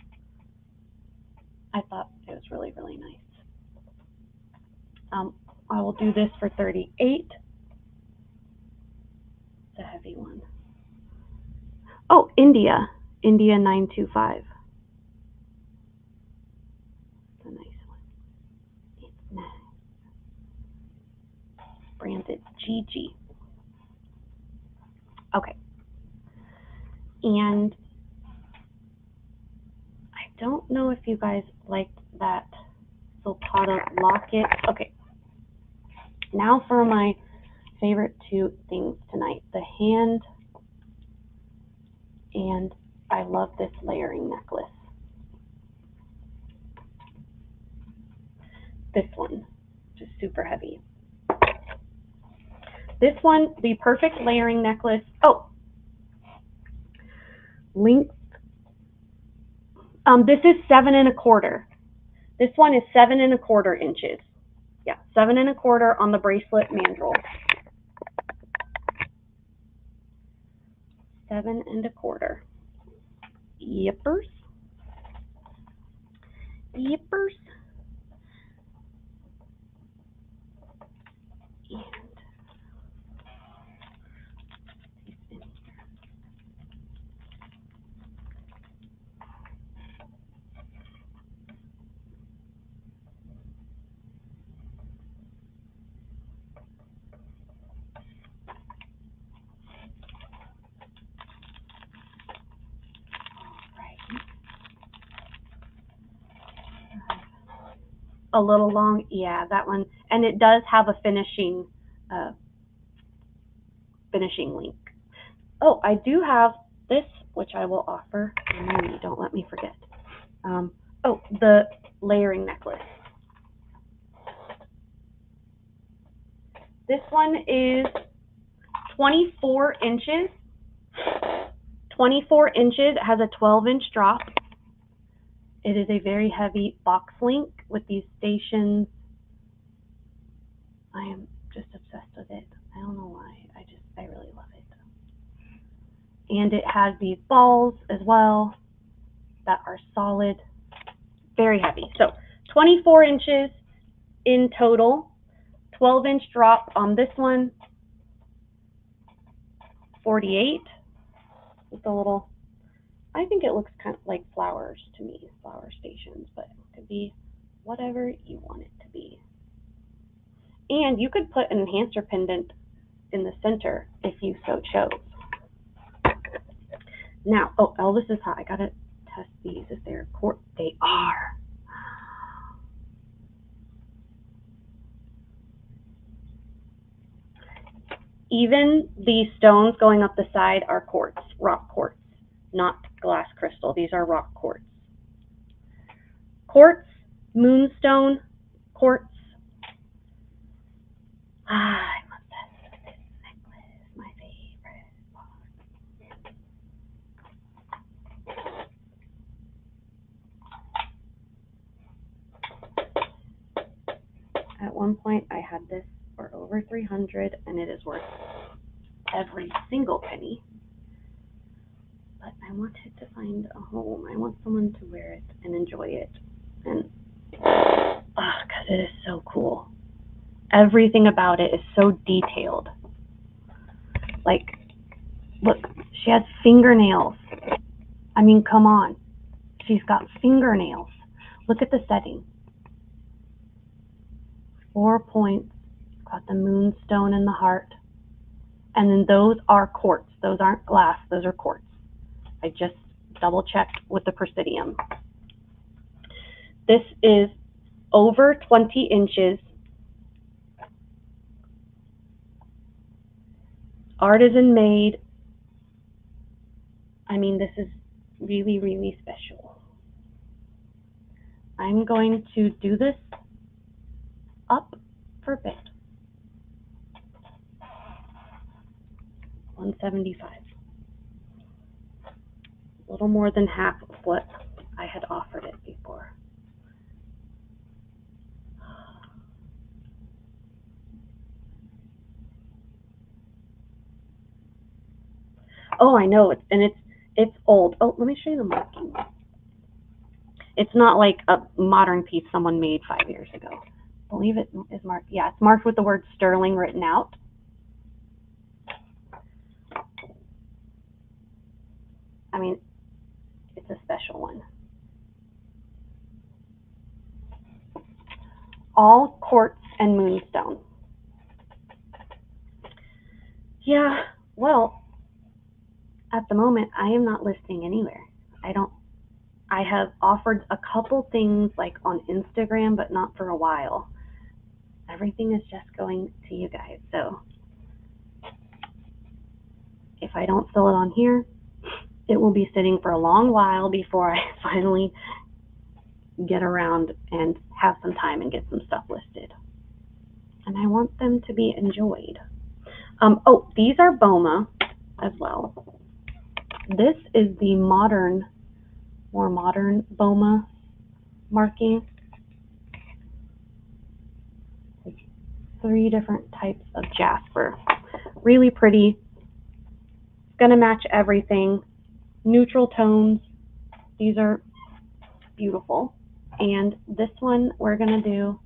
I thought it was really, really nice. I will do this for $38. It's a heavy one. Oh, India 925. It's a nice one. It's nice. Branded GG. Okay. And I don't know if you guys liked that Sultana locket. Okay. Now for my favorite two things tonight. The hand, and I love this layering necklace. This one, just super heavy. This one, the perfect layering necklace. Oh, length. This is 7 1/4. This one is 7 1/4 inches. Yeah, 7 1/4 on the bracelet mandrel. 7 1/4. Yippers. Yippers. A little long, yeah, that one, and it does have a finishing link. Oh, I do have this, which I will offer. Don't let me forget. Oh, the layering necklace. This one is 24 inches. 24 inches. It has a 12-inch drop. It is a very heavy box link with these stations. I am just obsessed with it. I don't know why. I really love it. And it has these balls as well that are solid. Very heavy. So 24 inches in total. 12-inch drop on this one. 48 with a little, I think it looks kind of like flowers to me, flower stations, but it could be whatever you want it to be. And you could put an enhancer pendant in the center if you so chose. Now, oh, Elvis is hot. I gotta test these if they're quartz. They are. Even the stones going up the side are quartz, rock quartz, not glass crystal. These are rock quartz. Quartz, moonstone, quartz. I'm obsessed with this necklace, my favorite. At one point, I had this for over $300, and it is worth every single penny. But I wanted to find a home. I want someone to wear it and enjoy it, and because it is so cool. Everything about it is so detailed. Like, look, she has fingernails. I mean, come on. She's got fingernails. Look at the setting. 4 points. Got the moonstone in the heart. And then those are quartz. Those aren't glass. Those are quartz. I just double checked with the Presidium. This is over 20 inches. Artisan made. I mean, this is really, really special. I'm going to do this up for bid. $175. A little more than half of what I had offered it before. Oh, I know, it's old. Oh, let me show you the marking. It's not like a modern piece someone made 5 years ago. I believe it is marked. Yeah, it's marked with the word sterling written out. I mean, it's a special one. All quartz and moonstone. Yeah, well, at the moment, I am not listing anywhere. I have offered a couple things like on Instagram, but not for a while. Everything is just going to you guys. So if I don't sell it on here, it will be sitting for a long while before I finally get around and have some time and get some stuff listed. And I want them to be enjoyed. Oh, these are Boma as well. This is the more modern Boma marking. 3 different types of jasper. Really pretty. It's going to match everything. Neutral tones. These are beautiful. And this one we're going to do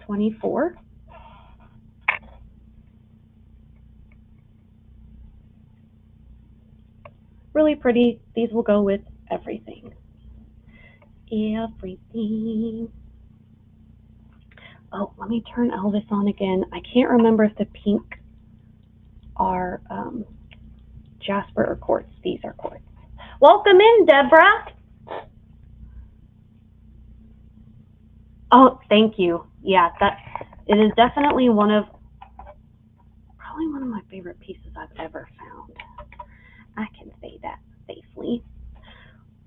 24. Really pretty. These will go with everything. Everything. Oh, let me turn Elvis on again. I can't remember if the pink are jasper or quartz. These are quartz. Welcome in, Deborah. Oh, thank you. Yeah, it is definitely probably one of my favorite pieces I've ever found. I can say that safely.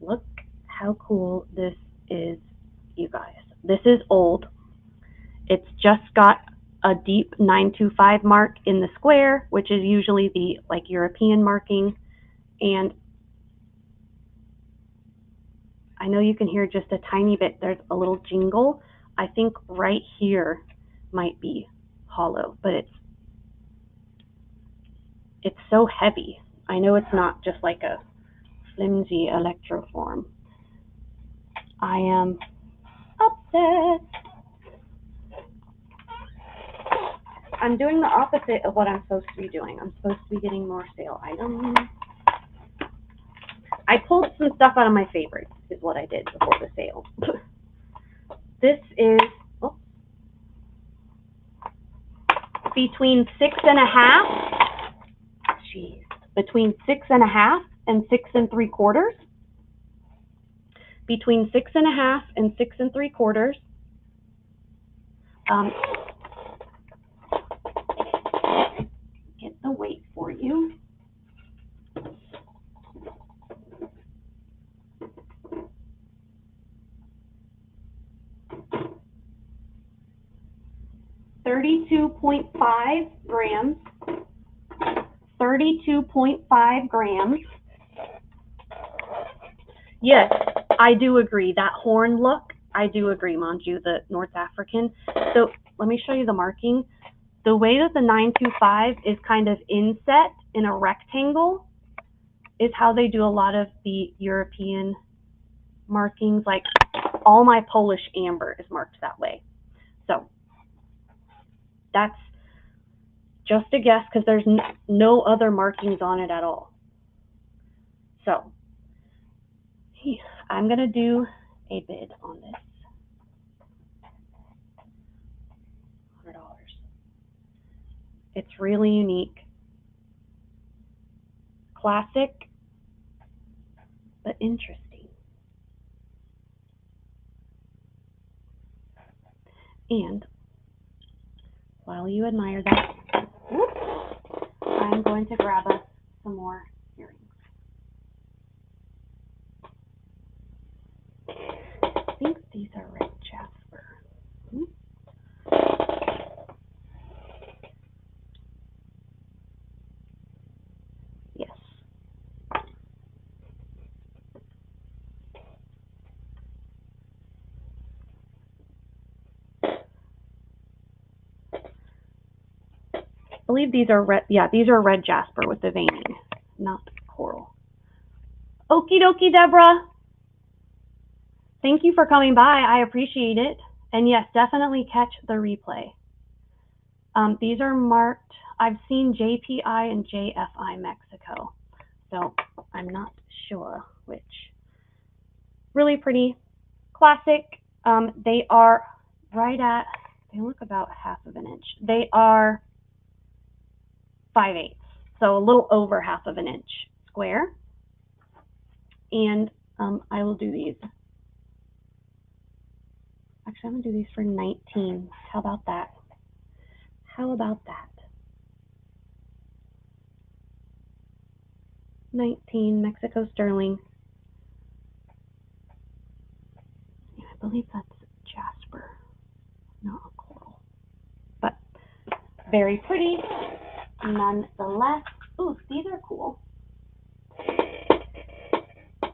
Look how cool this is, you guys. This is old. It's just got a deep 925 mark in the square, which is usually the European marking. And I know you can hear just a tiny bit. There's a little jingle. I think right here might be hollow, but it's so heavy. I know it's not just like a flimsy electroform. I am upset. I'm doing the opposite of what I'm supposed to be doing. I'm supposed to be getting more sale items. I pulled some stuff out of my favorites, is what I did before the sale. This is between 6.5. Jeez, between 6.5 and 6 3/4. Between 6.5 and 6 3/4. Get the weight for you. $32.5 grams. 32.5 grams. Yes, I do agree. That horn look, I do agree, Manju, the North African. So let me show you the marking. The way that the 925 is kind of inset in a rectangle is how they do a lot of the European markings. Like all my Polish amber is marked that way. So that's just a guess because there's no other markings on it at all. So I'm going to do a bid on this. $100. It's really unique. Classic, but interesting. And while you admire that, I'm going to grab us some more earrings. I think these are red jasper. Yes. I believe these are red. Yeah, these are red jasper with the veining, not coral. Okie dokie, Deborah. Thank you for coming by. I appreciate it. And yes, definitely catch the replay. These are marked. I've seen JPI and JFI Mexico, so I'm not sure which. Really pretty, classic. They are right at, they look about 1/2 inch. They are 5/8, so a little over 1/2 inch square. And I will do these. Actually, I'm going to do these for 19. How about that? How about that? 19 Mexico sterling. Yeah, I believe that's jasper, not a coral. But Very pretty, nonetheless. Ooh, these are cool.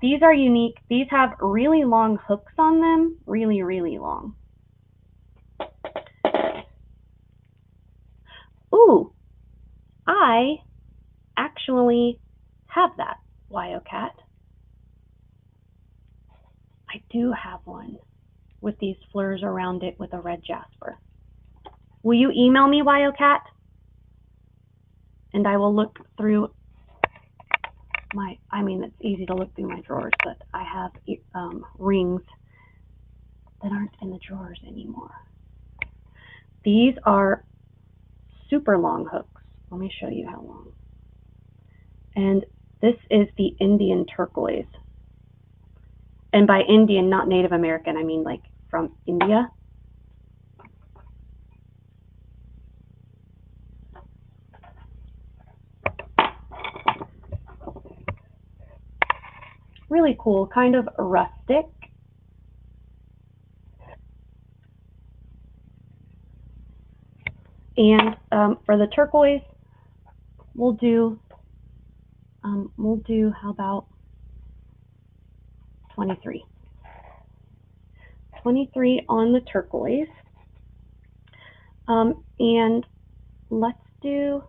These are unique. These have really long hooks on them, really, really long. Ooh, I actually have that, Wyocat. I do have one with these fleurs around it with a red jasper. Will you email me, Wyocat? And I will look through my, I mean, it's easy to look through my drawers, but I have rings that aren't in the drawers anymore. These are super long hooks. Let me show you how long. And this is the Indian turquoise. And by Indian, not Native American, I mean like from India. Really cool, kind of rustic. And for the turquoise, we'll do how about 23. 23 on the turquoise. And let's do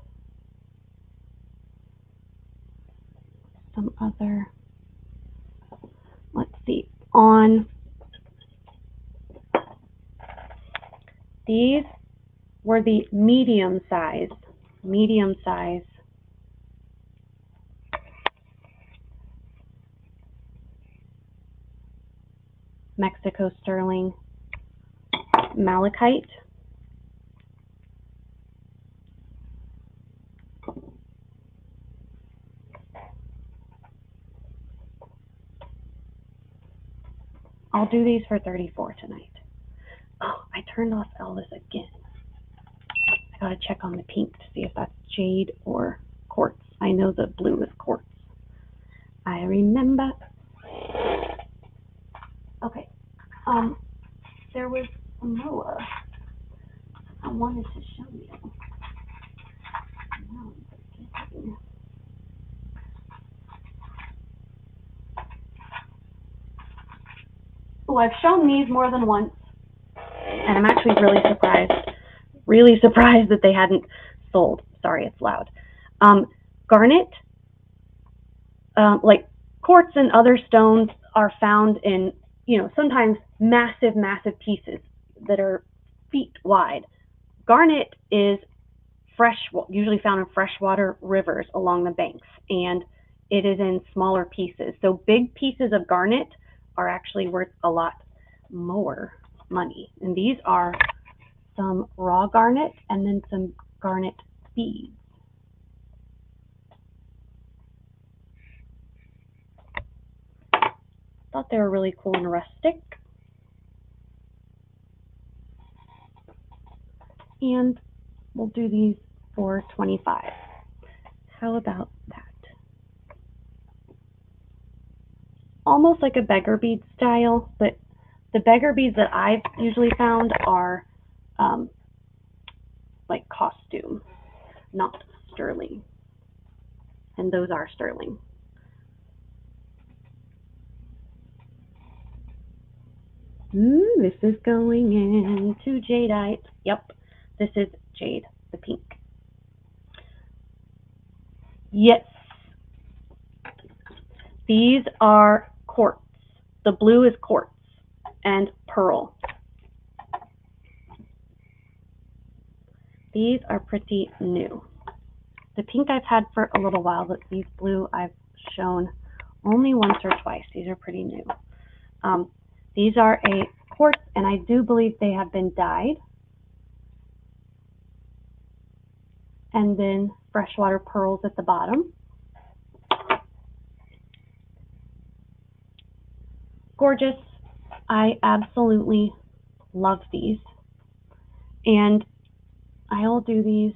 some other, let's see, on these were the medium size Mexico sterling malachite. I'll do these for 34 tonight. Oh, I turned off Elvis again. I gotta check on the pink to see if that's jade or quartz. I know the blue is quartz. I remember. Okay. There was more I wanted to show you. Now I'm forgetting. Oh, I've shown these more than once, and I'm actually really surprised that they hadn't sold. Sorry, it's loud. Garnet, like quartz and other stones, are found in, sometimes massive pieces that are feet wide. Garnet is usually found in freshwater rivers along the banks, and it is in smaller pieces. So big pieces of garnet are actually worth a lot more money. And these are some raw garnet and then some garnet beads. Thought they were really cool and rustic. And we'll do these for 25. How about that? Almost like a beggar bead style, but the beggar beads that I've usually found are like costume, not sterling. And those are sterling. This is going into jadeite. Yep, this is jade, the pink. Yes, these are quartz. The blue is quartz and pearl. These are pretty new. The pink I've had for a little while, but these blue I've shown only once or twice. These are pretty new. These are a quartz, and I do believe they have been dyed. And then freshwater pearls at the bottom. Gorgeous. I absolutely love these. And I'll do these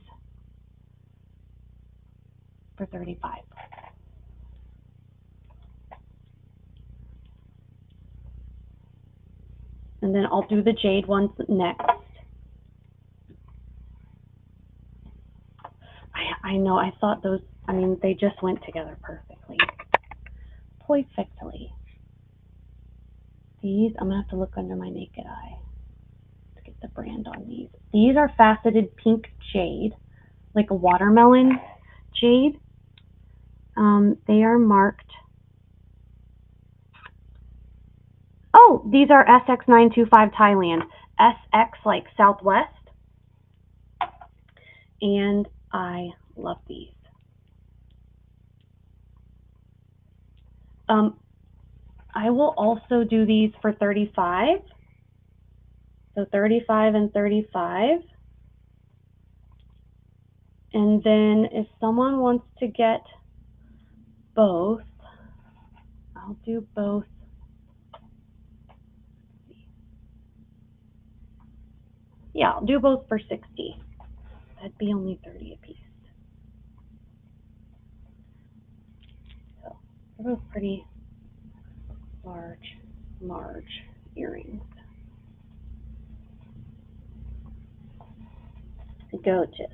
for 35. And then I'll do the jade ones next. I know, I thought those, I mean, they just went together perfectly. Perfectly. These, I'm going to have to look under my naked eye to get the brand on these. These are faceted pink jade, like a watermelon jade. They are marked. Oh, these are SX925 Thailand. SX like Southwest. And I love these. I will also do these for 35. So 35 and 35. And then if someone wants to get both, I'll do both. Yeah, I'll do both for 60. That'd be only 30 a piece. So they're both pretty large earrings. Gorgeous.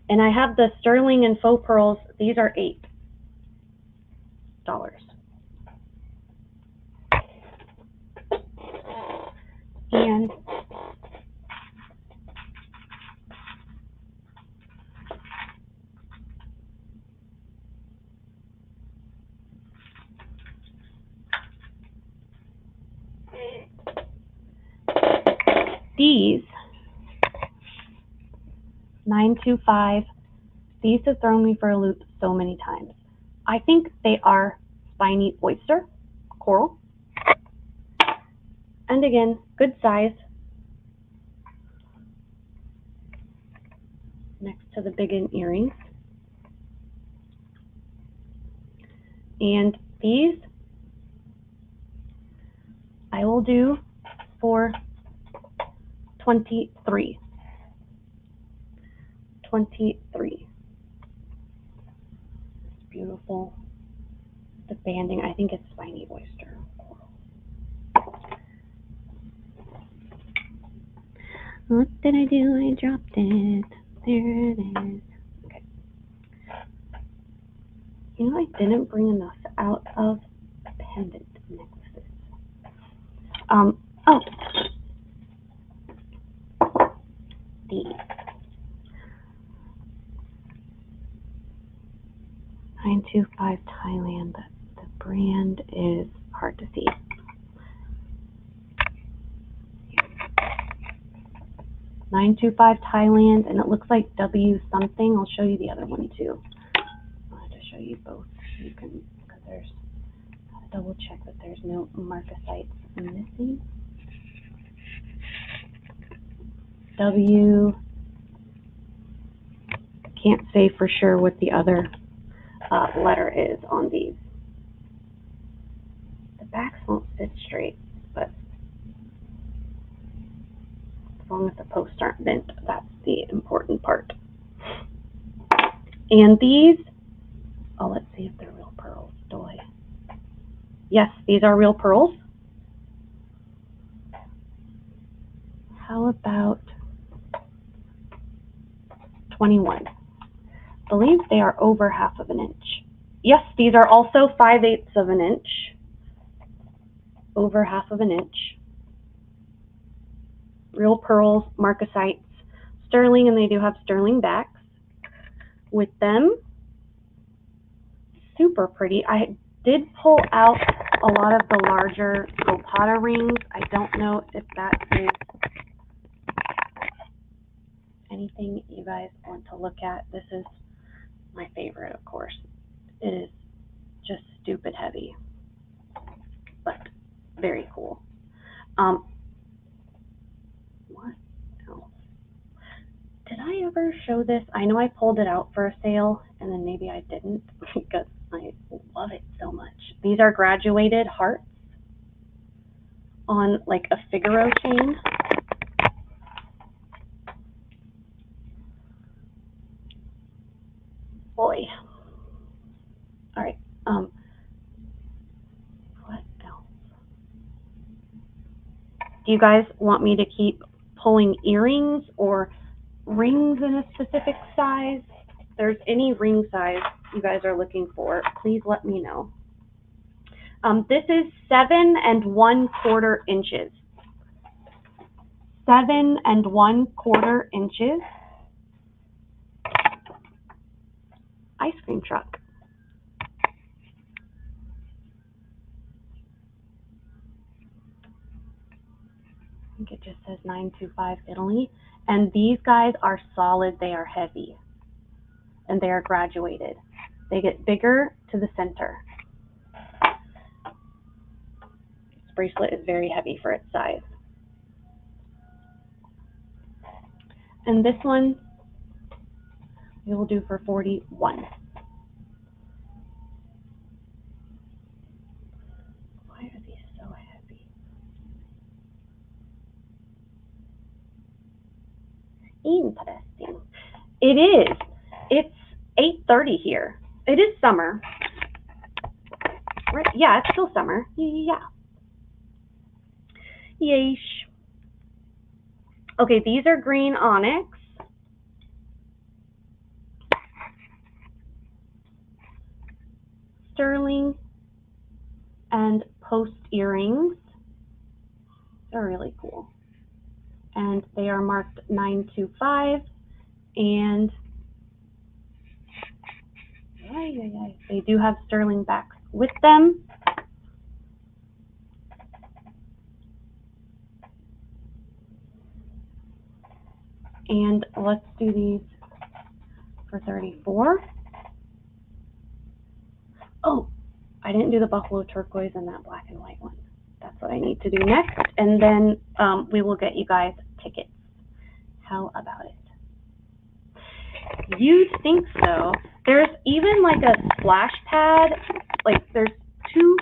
And I have the sterling and faux pearls. These are $8. And these 925, these have thrown me for a loop so many times. I think they are spiny oyster coral. And again, good size. Next to the big earrings. And these I will do for 23. 23. It's beautiful. The banding, I think it's spiny oyster coral. What did I do? I dropped it. There it is. Okay. You know, I didn't bring enough out of a pendant necklaces. Oh. These. 925 Thailand. The brand is hard to see. Here. 925 Thailand, and it looks like W something. I'll show you the other one too. I wanted to show you both. You can, because there's, gotta double check that there's no marcasites missing. W. Can't say for sure what the other letter is on these. The backs won't sit straight, but as long as the posts aren't bent, that's the important part. And these, oh, let's see if they're real pearls. Do I? Yes, these are real pearls. How about 21? I believe they are over half of an inch. Yes, these are also 5/8 of an inch. Over half of an inch. Real pearls, marcasites, sterling, and they do have sterling backs with them. Super pretty. I did pull out a lot of the larger Gopata rings. I don't know if that is anything you guys want to look at. This is my favorite, of course. It is just stupid heavy, but very cool. What else? Did I ever show this? I know I pulled it out for a sale, and then maybe I didn't because I love it so much. These are graduated hearts on like a Figaro chain. Boy. All right. What else? Do you guys want me to keep pulling earrings or rings in a specific size? If there's any ring size you guys are looking for, please let me know. This is 7 1/4 inches. 7 1/4 inches. Ice cream truck. I think it just says 925 Italy. And these guys are solid, they are heavy, and they are graduated. They get bigger to the center. This bracelet is very heavy for its size. And this one we will do for 41. Why are these so heavy? Interesting. It is. It's 8:30 here. It is summer. Right? Yeah, it's still summer. Yeah. Yeesh. Okay, these are green onyx. Sterling and post earrings. They're really cool. And they are marked 925, and they do have sterling backs with them. And let's do these for 34. Oh, I didn't do the buffalo turquoise and that black and white one. That's what I need to do next, and then we will get you guys tickets. How about it? You'd think so. There's even like a splash pad. Like there's 2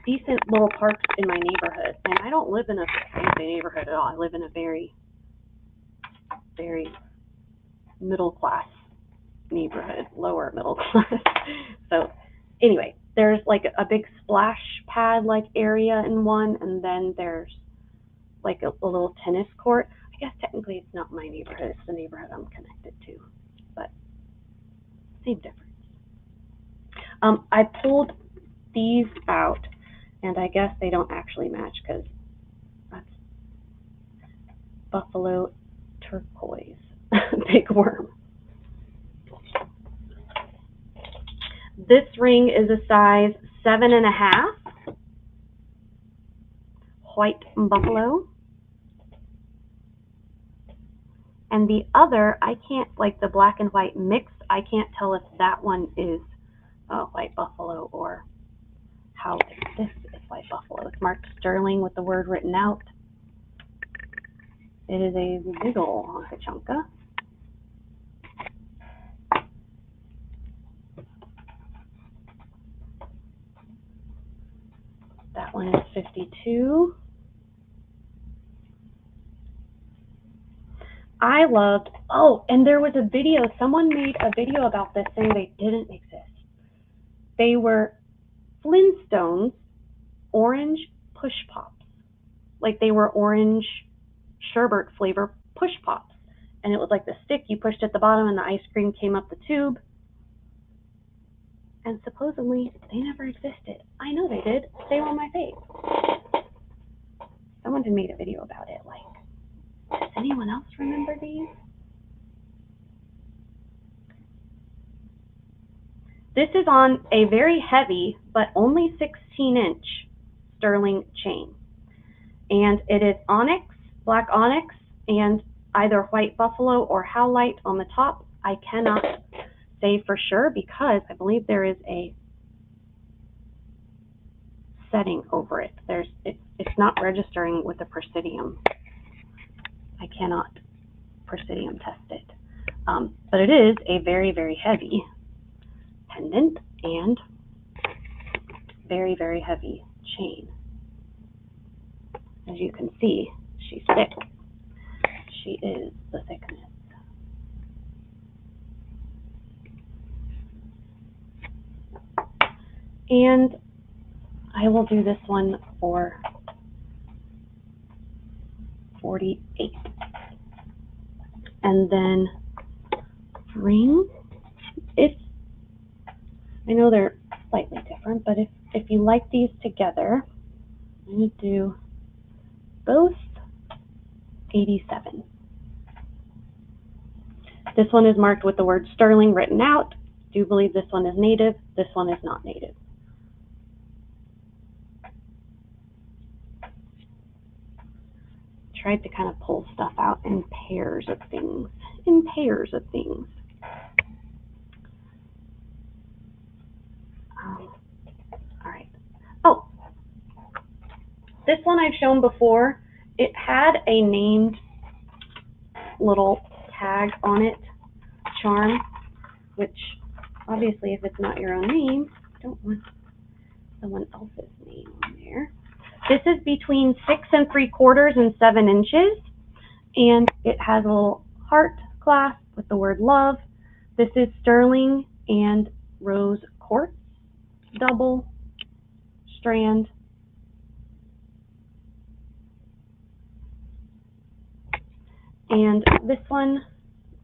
decent little parks in my neighborhood, and I don't live in a fancy neighborhood at all. I live in a very, very middle class neighborhood, lower middle class. So anyway, there's like a big splash pad like area in one, and then there's like a little tennis court. I guess technically it's not my neighborhood, it's the neighborhood I'm connected to, but same difference. I pulled these out, and I guess they don't actually match because that's buffalo turquoise. Big worm. This ring is a size 7.5, white buffalo. And the other, I can't, like the black and white mixed, I can't tell if that one is white buffalo or how this is white buffalo. It's marked sterling with the word written out. It is a big ol' honka chunka. That one is 52. I loved, oh, and there was a video, someone made a video about this saying they didn't exist. They were Flintstones orange push pops. Like they were orange sherbet flavor push pops. And it was like the stick you pushed at the bottom and the ice cream came up the tube. And supposedly they never existed. I know they did. They were on my face. Someone had made a video about it. Like, does anyone else remember these? This is on a very heavy, but only 16-inch sterling chain. And it is onyx, black onyx, and either white buffalo or howlite on the top. I cannot say for sure because I believe there is a setting over it. It's not registering with the presidium. I cannot presidium test it. But it is a very, very heavy pendant and very, very heavy chain. As you can see, she's thick. She is the thickness. And I will do this one for 48. and then ring. If I know they're slightly different, but if you like these together, I'm going to do both 87. This one is marked with the word sterling written out. Do believe this one is native. This one is not native. Tried to kind of pull stuff out in pairs of things. All right. Oh, this one I've shown before. It had a named little tag on it, charm, which obviously if it's not your own name, you don't want someone else's name on there. This is between 6 3/4 and 7 inches, and it has a little heart clasp with the word love. This is sterling and rose quartz, double strand. And this one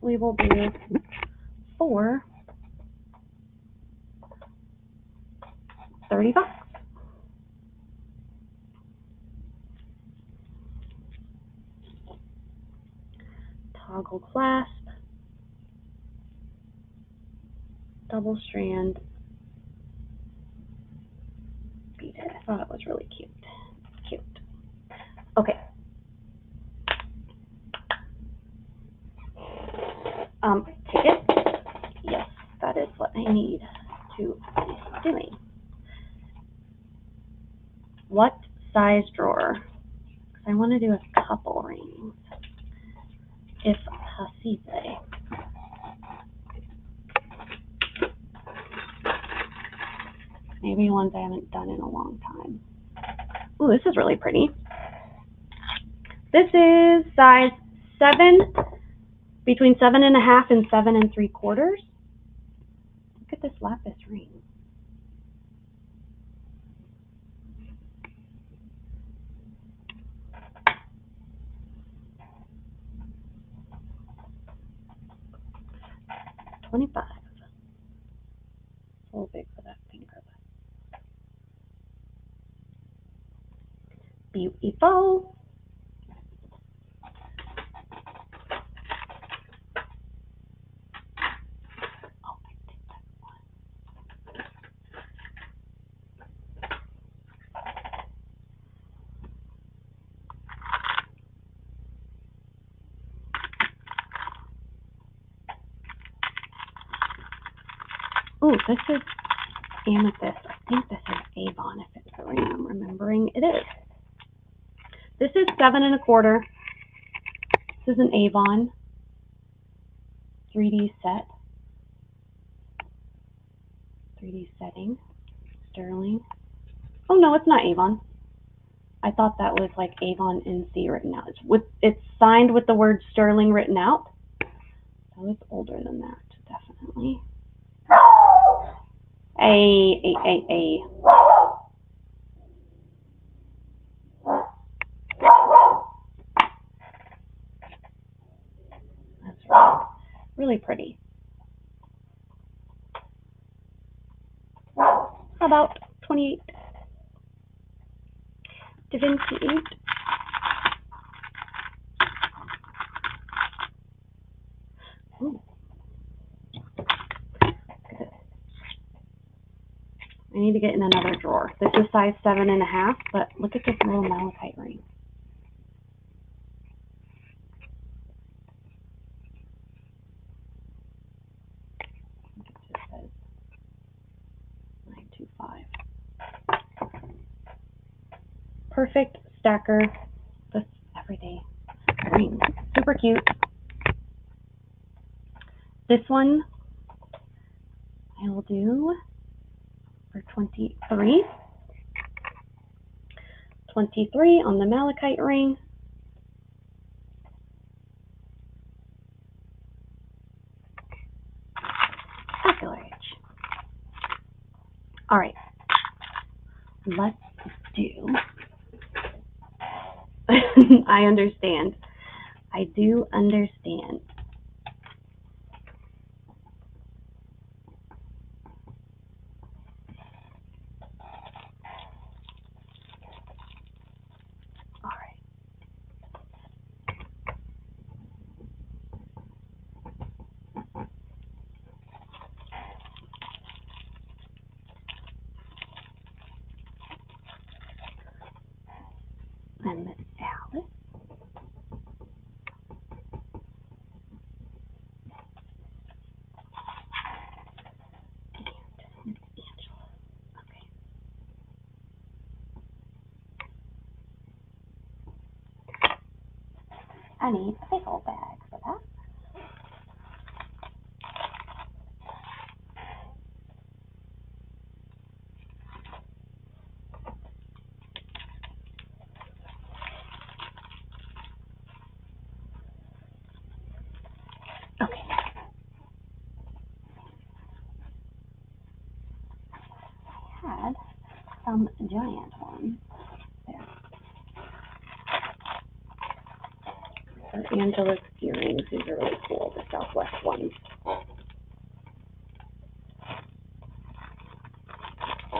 we will do for $30. Toggle clasp, double strand beaded. I thought it was really cute. Okay. Ticket. Yes, that is what I need to be doing. What size drawer? I want to do a couple rings, if possible. Maybe ones I haven't done in a long time. Ooh, this is really pretty. This is size 7, between 7.5 and 7 3/4. Look at this lapis ring. $25. A little big for that finger. Beautiful. Ooh, this is amethyst. I think this is Avon, if it's the ring I'm remembering. It is. This is 7 1/4. This is an Avon 3D set. 3D setting. Sterling. Oh no, it's not Avon. I thought that was like Avon NC written out. It's signed with the word sterling written out. So it's older than that, definitely. A. That's right. Really pretty. How about 28? Da Vinci 8. Ooh. I need to get in another drawer. This is size 7.5, but look at this little malachite ring. It just says 925. Perfect stacker. This everyday ring. Super cute. This one I will do for 23. 23 on the malachite ring. Sacrilege. All right, let's do. I understand. I do understand. and Miss Alice. And Miss Angela. Okay. I need a big old bag for that. Okay. I had some giant ones there. For Angela's earrings, these are really cool, the Southwest ones.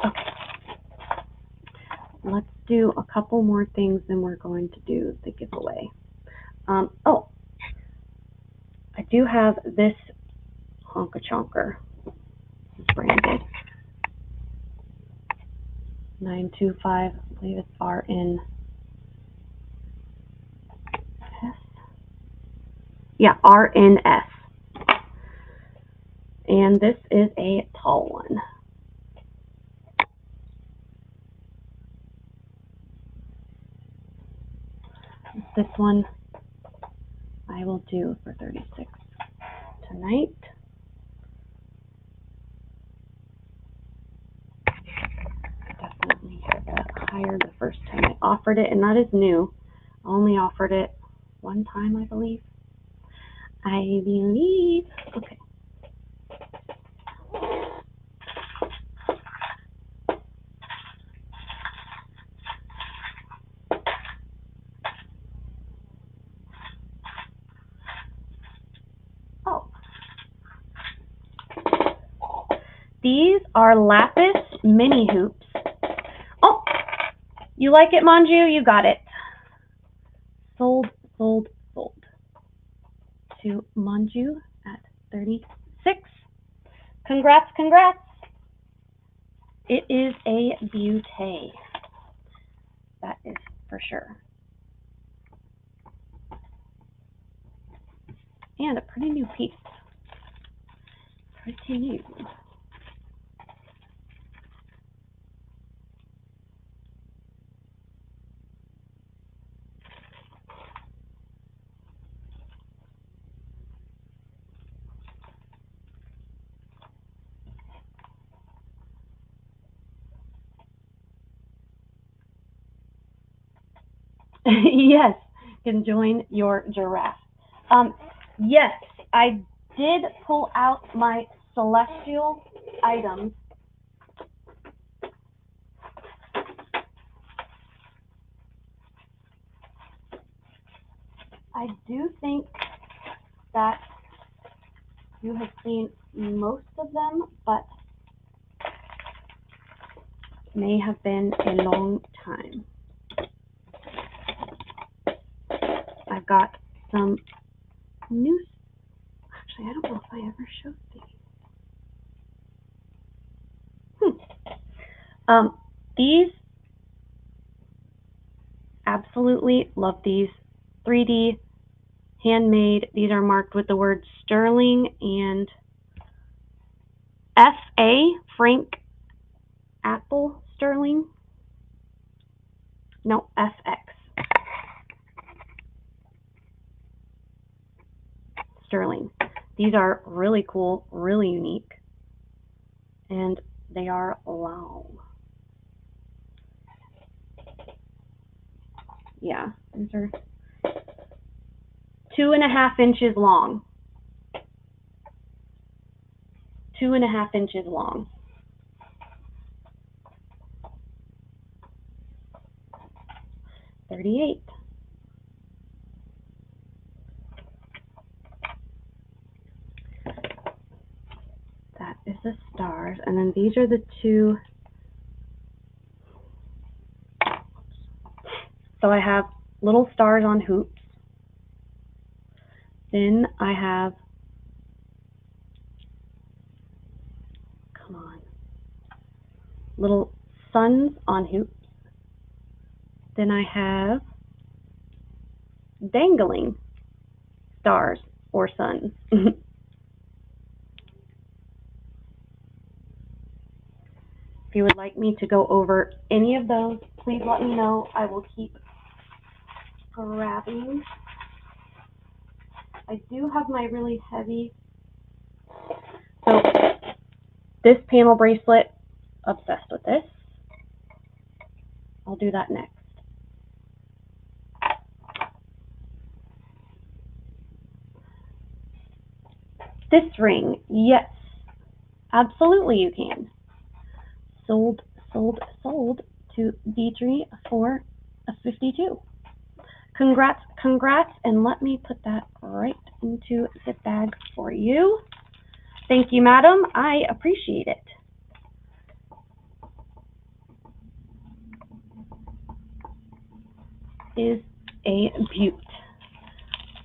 Okay. Let's do a couple more things, then we're going to do the giveaway. Oh, I do have this Honka Chonker. It's branded 925. I believe it's RNS. Yeah, RNS. And this is a tall one. This one I will do for $36 tonight. Definitely higher the first time I offered it, and that is new. I only offered it one time, I believe. Okay. Oh. These are lapis mini hoops. Oh, you like it, Manju? You got it. Sold to Manju at 36. Congrats. It is a beauty. That is for sure. And a pretty new piece. Pretty new. Yes, can join your giraffe. Yes, I did pull out my celestial items. I do think that you have seen most of them, but may have been a long time. I've got some new, actually I don't know if I ever showed these. These, absolutely love these. 3D, handmade. These are marked with the word sterling and FA, Frank Apple Sterling. No, FX. Sterling. These are really cool, really unique, and they are long. Yeah, these are 2.5 inches long. 2.5 inches long. $38. That is the stars, and then these are the two. So I have little stars on hoops. Then I have, come on, little suns on hoops. Then I have dangling stars or suns. If you would like me to go over any of those, please let me know. I will keep grabbing. I do have my really heavy. So this panel bracelet, obsessed with this. I'll do that next. This ring, yes, absolutely you can. Sold to Deidre for a 52. Congrats, and let me put that right into the bag for you. Thank you, madam. I appreciate it. Is a beaut.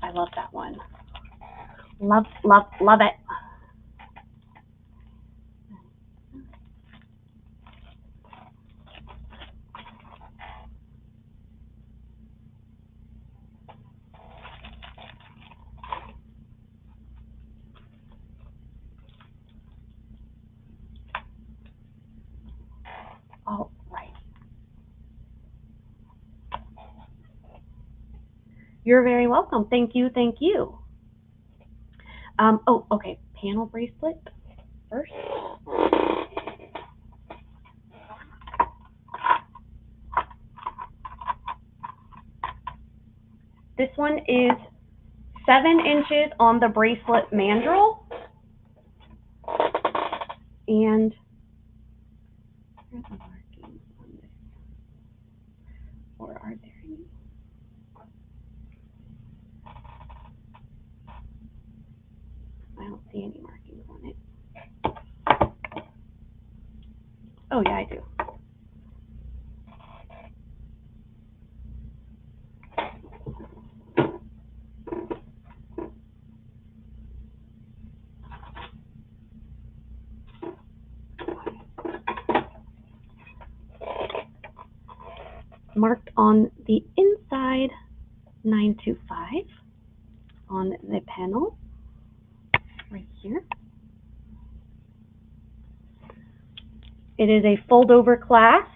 I love that one. Love it. All right. You're very welcome. Thank you. Oh, okay. Panel bracelet first. This one is 7 inches on the bracelet mandrel. And where's the markings on this? Or are there any? I don't see any markings on it. Oh yeah, I do. Marked on the inside 925 on the panel right here. It is a fold over clasp.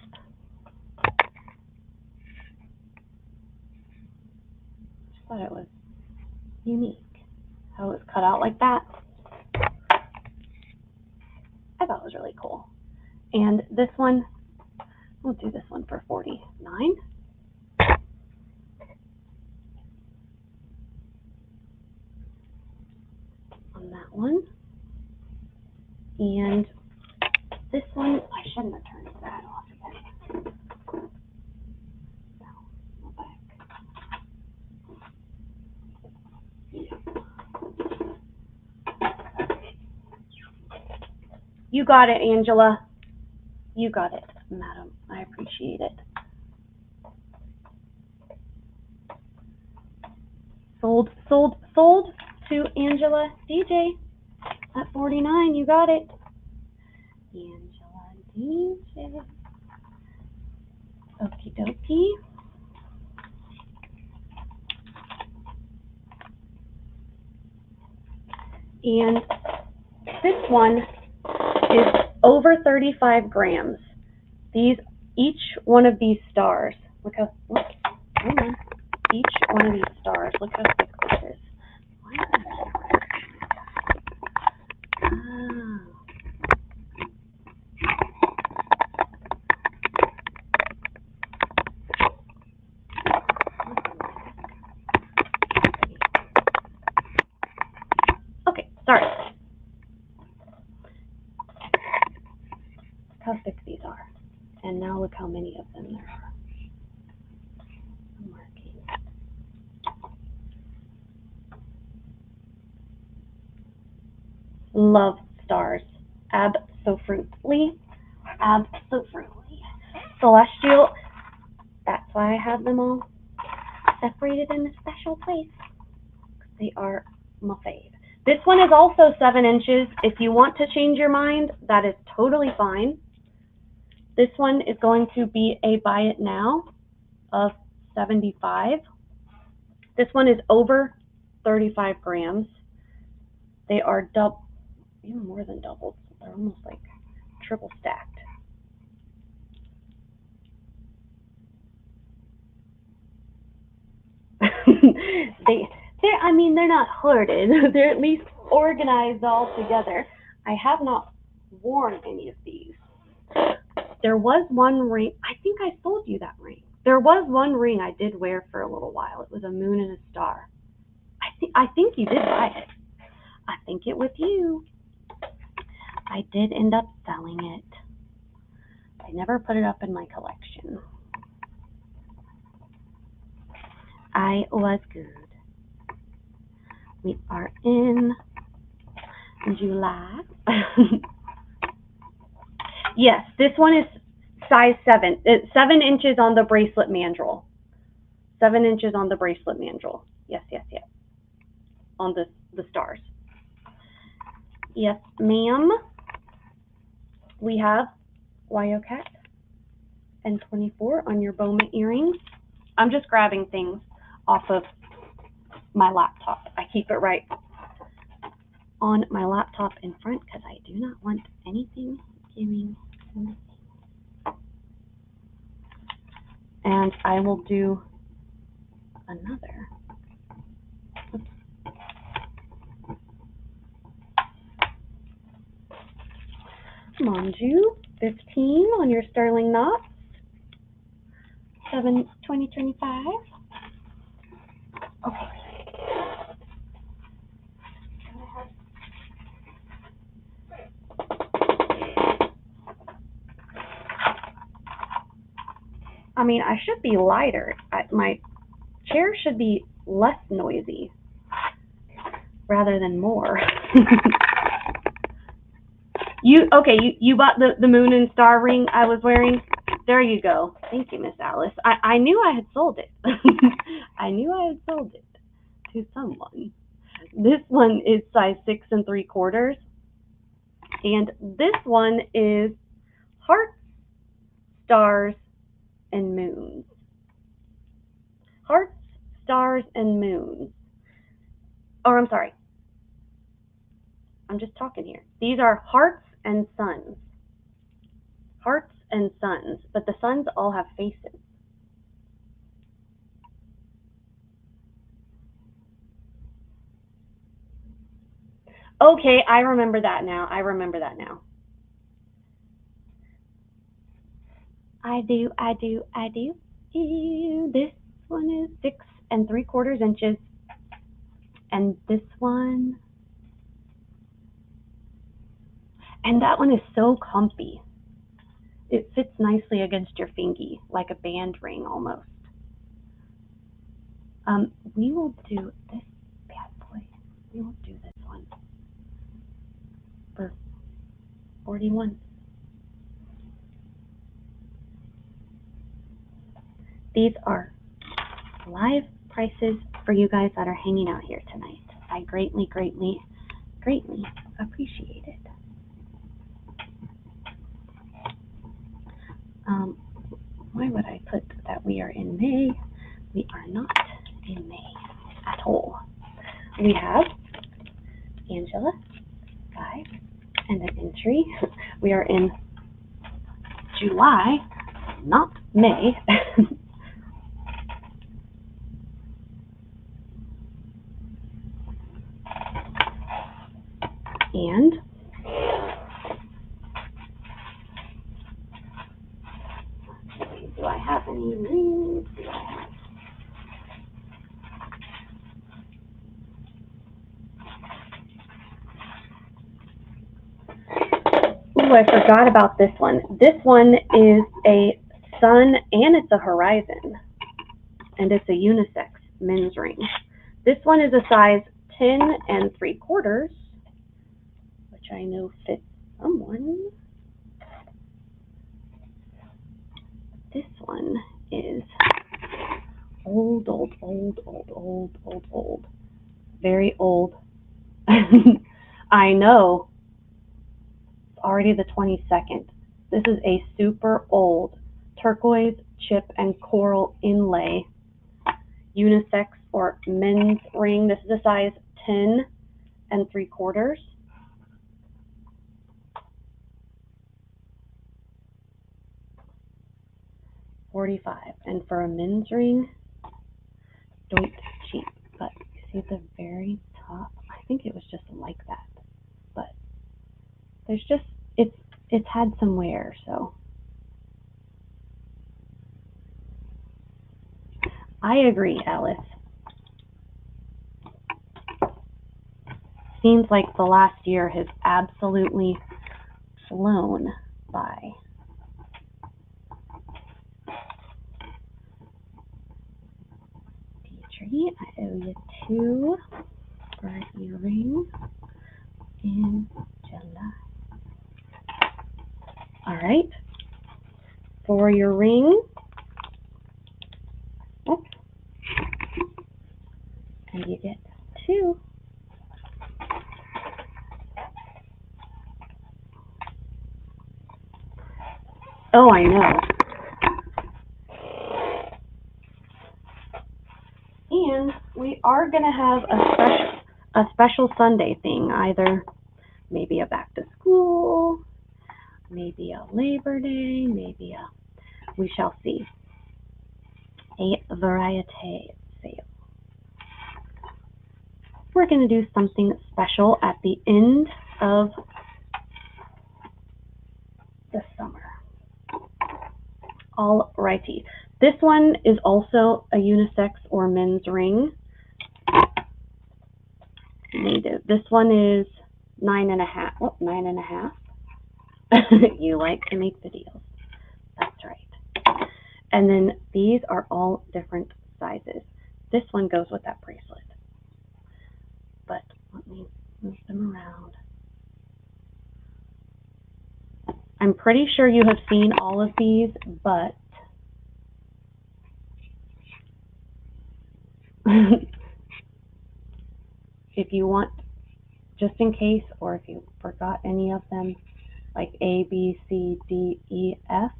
Just thought it was unique how it was cut out like that. I thought it was really cool. And this one, we'll do this one for 49. On that one. And this one, I shouldn't have turned that off again. No, back. You got it, Angela. You got it, madam. I appreciate it. Sold to Angela DJ at 49. You got it. Angela DJ. Okie dokie. And this one is over 35 grams. Each one of these stars, look, each one of these stars, look how thick this is. Why is that? Okay, sorry. Look how thick these are. And now look how many of them there are. I'm marking. Love stars. Absolutely. Celestial. That's why I have them all separated in a special place. They are my fave. This one is also 7 inches. If you want to change your mind, that is totally fine. This one is going to be a buy it now of 75. This one is over 35 grams. They are even more than doubled. They're almost like triple stacked. I mean, they're not hoarded. They're at least organized all together. I have not worn any of these. There was one ring. I think I sold you that ring. There was one ring I did wear for a little while. It was a moon and a star. I think you did buy it. I think it was you. I did end up selling it. I never put it up in my collection. I was good. We are in July. Yes, this one is size 7. It's 7 inches on the bracelet mandrel. 7 inches on the bracelet mandrel. Yes, yes, yes. On the stars. Yes, ma'am. We have Wyocat and 24 on your Bowman earrings. I'm just grabbing things off of my laptop. I keep it right on my laptop in front because I do not want anything giving me. And I will do another. Oops. Monju, 15 on your sterling knots. 2025. Okay. I mean, I should be lighter. My chair should be less noisy rather than more. You bought the moon and star ring I was wearing? There you go. Thank you, Miss Alice. I knew I had sold it. I knew I had sold it to someone. This one is size 6 3/4. And this one is hearts, stars, and moons. Hearts, stars, and moons. Or I'm sorry. I'm just talking here. These are hearts and suns. Hearts and suns, but the suns all have faces. Okay, I remember that now. I do. This one is 6 3/4 inches. And this one, and that one is so comfy. It fits nicely against your fingy, like a band ring almost. We will do this bad boy. We will do this one for 41. These are live prices for you guys that are hanging out here tonight. I greatly, greatly, greatly appreciate it. Why would I put that we are in May? We are not in May at all. We have Angela, 5, and an entry. We are in July, not May. And do I have any rings? Ooh, I forgot about this one. This one is a sun and it's a horizon. And it's a unisex men's ring. This one is a size 10 3/4, which I know fits someone. This one is old. Very old. I know. It's already the 22nd. This is a super old turquoise, chip, and coral inlay unisex or men's ring. This is a size 10 3/4. $45. And for a men's ring, don't cheat. But you see at the very top, I think it was just like that. But there's just, it's had some wear, so. I agree, Alice. Seems like the last year has absolutely flown by. Deirdre, I owe you 2 for an earring in July. All right. For your ring, oops, and you get 2. Oh, I know. And we are going to have a special Sunday thing, either maybe a back to school, maybe a Labor Day, maybe we shall see, a variety sale. We're going to do something special at the end of the summer. All righty. This one is also a unisex or men's ring. Native. This one is 9.5. Oh, 9.5. You like to make videos. That's right. And then these are all different sizes. This one goes with that bracelet. But let me move them around. I'm pretty sure you have seen all of these, but if you want, just in case, or if you forgot any of them, like A, B, C, D, E, F,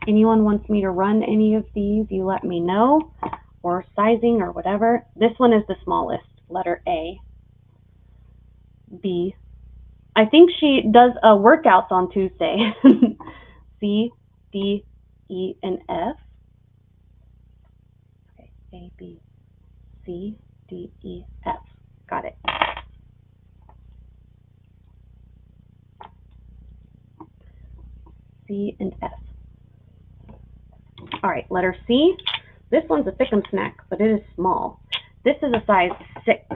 anyone wants me to run any of these, you let me know, or sizing or whatever. This one is the smallest, letter A. B. I think she does workouts on Tuesday. C, D, E, and F. Okay, A, B, C, D, E, F. Got it. C and F. All right, letter C. This one's a thick'em snack, but it is small. This is a size 6.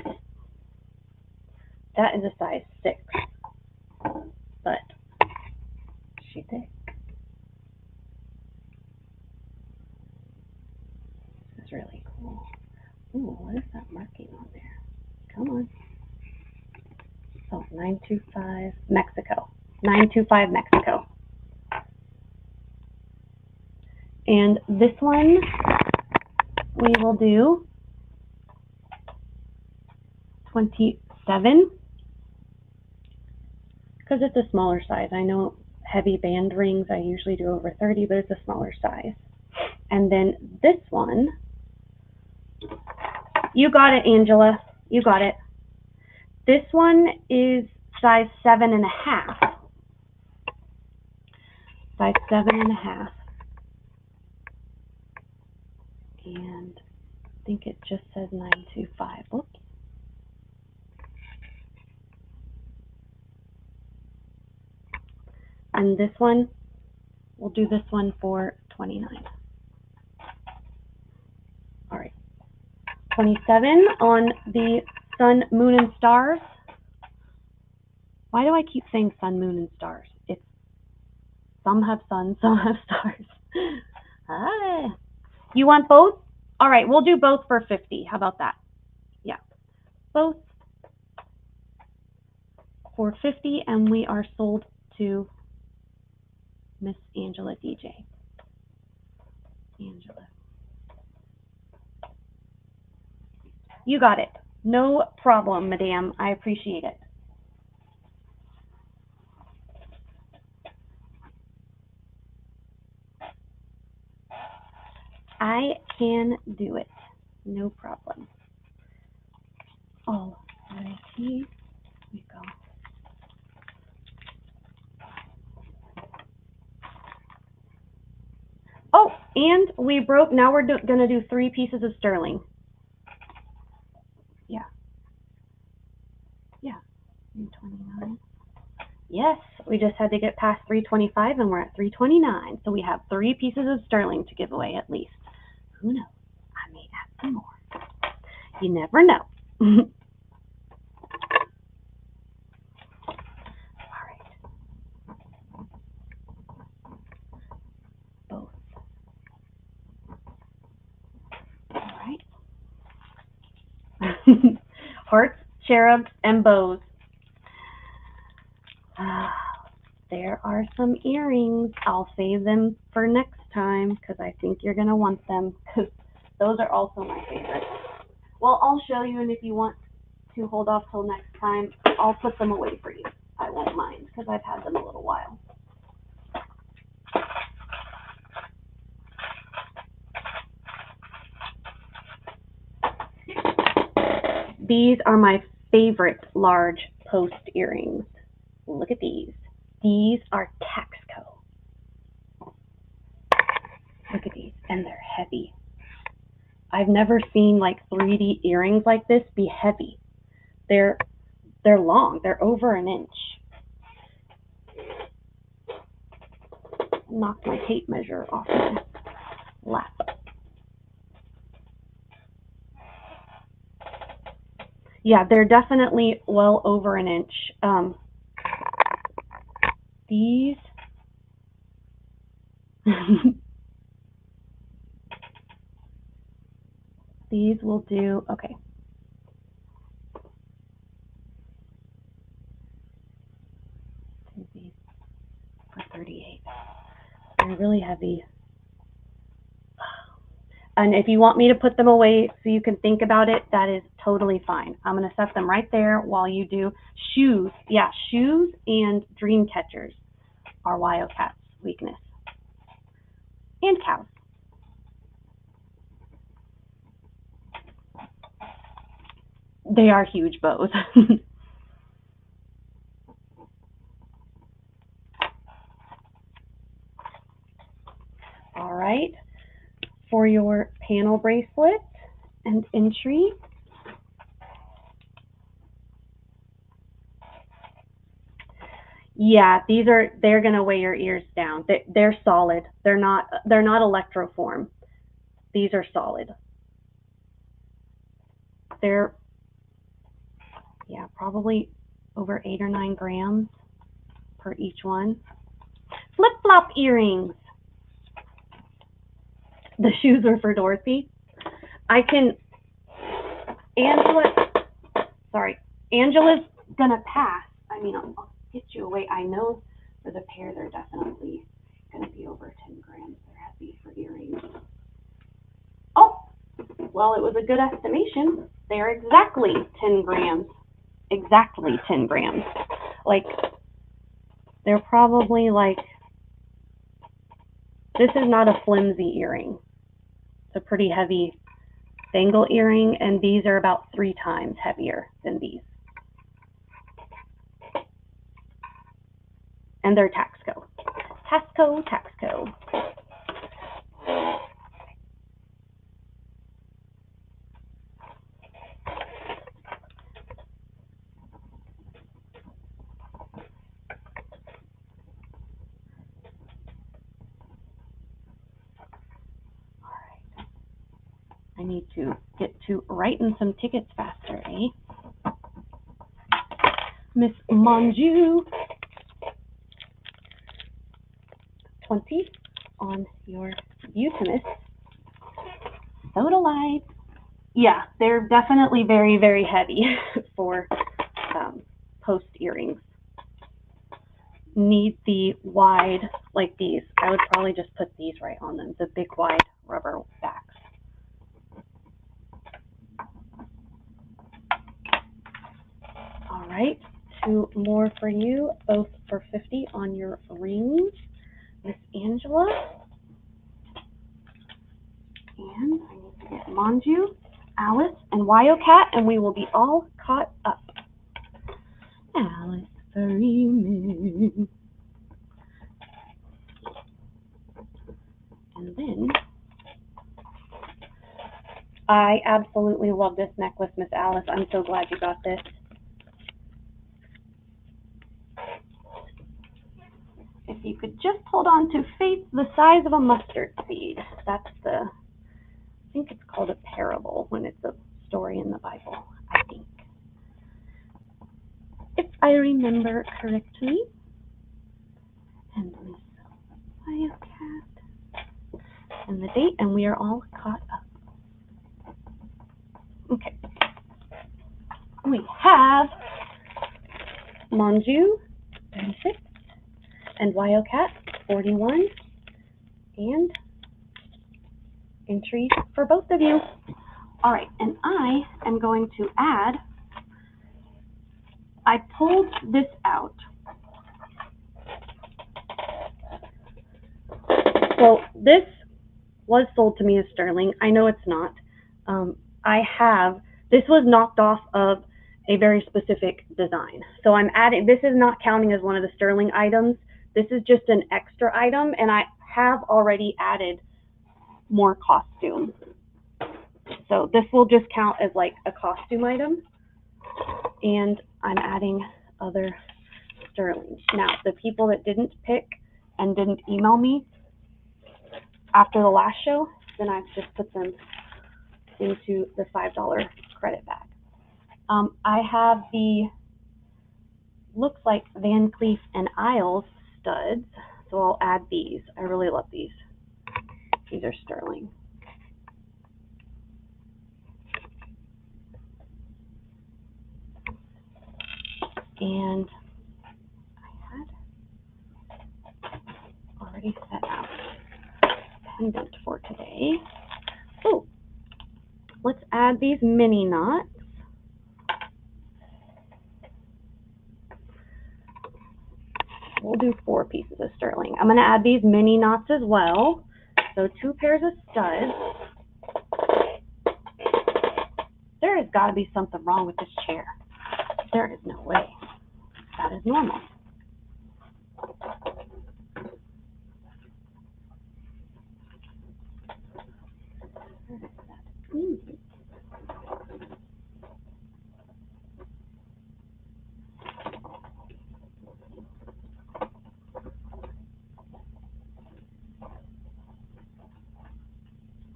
That is a size 6. But she's thick. This is really cool. Ooh, what is that marking on there? Come on. Oh, 925 Mexico. 925 Mexico. And this one we will do 27 because it's a smaller size. I know heavy band rings I usually do over 30, but it's a smaller size. And then this one, you got it, Angela. You got it. This one is size 7.5. Size 7.5. And I think it just says 925. Oops. And this one, we'll do this one for 29. All right. 27 on the sun, moon, and stars. Why do I keep saying sun, moon, and stars? It's some have sun, some have stars. Ah. You want both? All right, we'll do both for 50. How about that? Yeah, both for 50, and we are sold to Miss Angela DJ. Angela. You got it. No problem, madame. I appreciate it. I can can do it. No problem. All righty. Here we go. Oh, and we broke, now we're going to do 3 pieces of sterling. Yeah. Yeah. 329. Yes, we just had to get past 325 and we're at 329. So we have 3 pieces of sterling to give away at least. Who knows? I may add some more. You never know. All right. Both. All right. Hearts, cherubs, and bows. There are some earrings. I'll save them for next time because I think you're going to want them because those are also my favorite. Well, I'll show you, and if you want to hold off till next time, I'll put them away for you. I won't mind because I've had them a little while. These are my favorite large post earrings. Look at these. These are Taxco. Look at these, and they're heavy. I've never seen like 3D earrings like this be heavy. They're long. They're over an inch. Knocked my tape measure off my lap. Yeah, they're definitely well over an inch. These these will do, okay. These for 38. They're really heavy. And if you want me to put them away so you can think about it, that is totally fine. I'm going to set them right there while you do shoes. Yeah, shoes and dream catchers are Wildcat's weakness. And cows. They are huge bows. All right. For your panel bracelet and entry, yeah, they're going to weigh your ears down. They're solid. They're not electroform. These are solid. They're, yeah, probably over 8 or 9 grams per each one. Flip-flop earrings. The shoes are for Dorothy. Angela's gonna pass. I mean, I'll get you away. I know for the pair, they're definitely gonna be over 10 grams. They're heavy for earrings. Oh, well, it was a good estimation. They're exactly 10 grams. Exactly 10 grams. Like, they're probably like, this is not a flimsy earring. It's a pretty heavy bangle earring, and these are about 3 times heavier than these. And they're Taxco. Taxco. I need to get to writing some tickets faster, eh? Miss Monju. 20 on your Utimus. Soda lights. Yeah, they're definitely very, very heavy for post earrings. Need the wide, like these. I would probably just put these right on them, the big wide rubber backs. All right, 2 more for you, both for 50 on your rings. Miss Angela. And I need to Manju, Alice, and Wildcat, and we will be all caught up. Alice Freeman. And then, I absolutely love this necklace, Miss Alice. I'm so glad you got this. If you could just hold on to faith the size of a mustard seed. That's the, I think it's called a parable when it's a story in the Bible, I think. If I remember correctly. And Miss Wildcat. And the date, and we are all caught up. Okay. We have Manju, 36, and Wildcat, 41, and entries for both of you. All right, and I am going to add, I pulled this out. So this was sold to me as sterling. I know it's not. This was knocked off of a very specific design. So I'm adding, this is not counting as one of the sterling items. This is just an extra item, and I have already added more costume. So this will just count as like a costume item, and I'm adding other sterling. Now, the people that didn't pick and didn't email me after the last show, then I've just put them into the $5 credit bag. I have the, looks like Van Cleef and Isles studs, so I'll add these. I really love these. These are sterling. And I had already set out pendant for today. Oh, let's add these mini knots. We'll do 4 pieces of sterling. I'm going to add these mini knots as well. So 2 pairs of studs. There has got to be something wrong with this chair. There is no way. That is normal.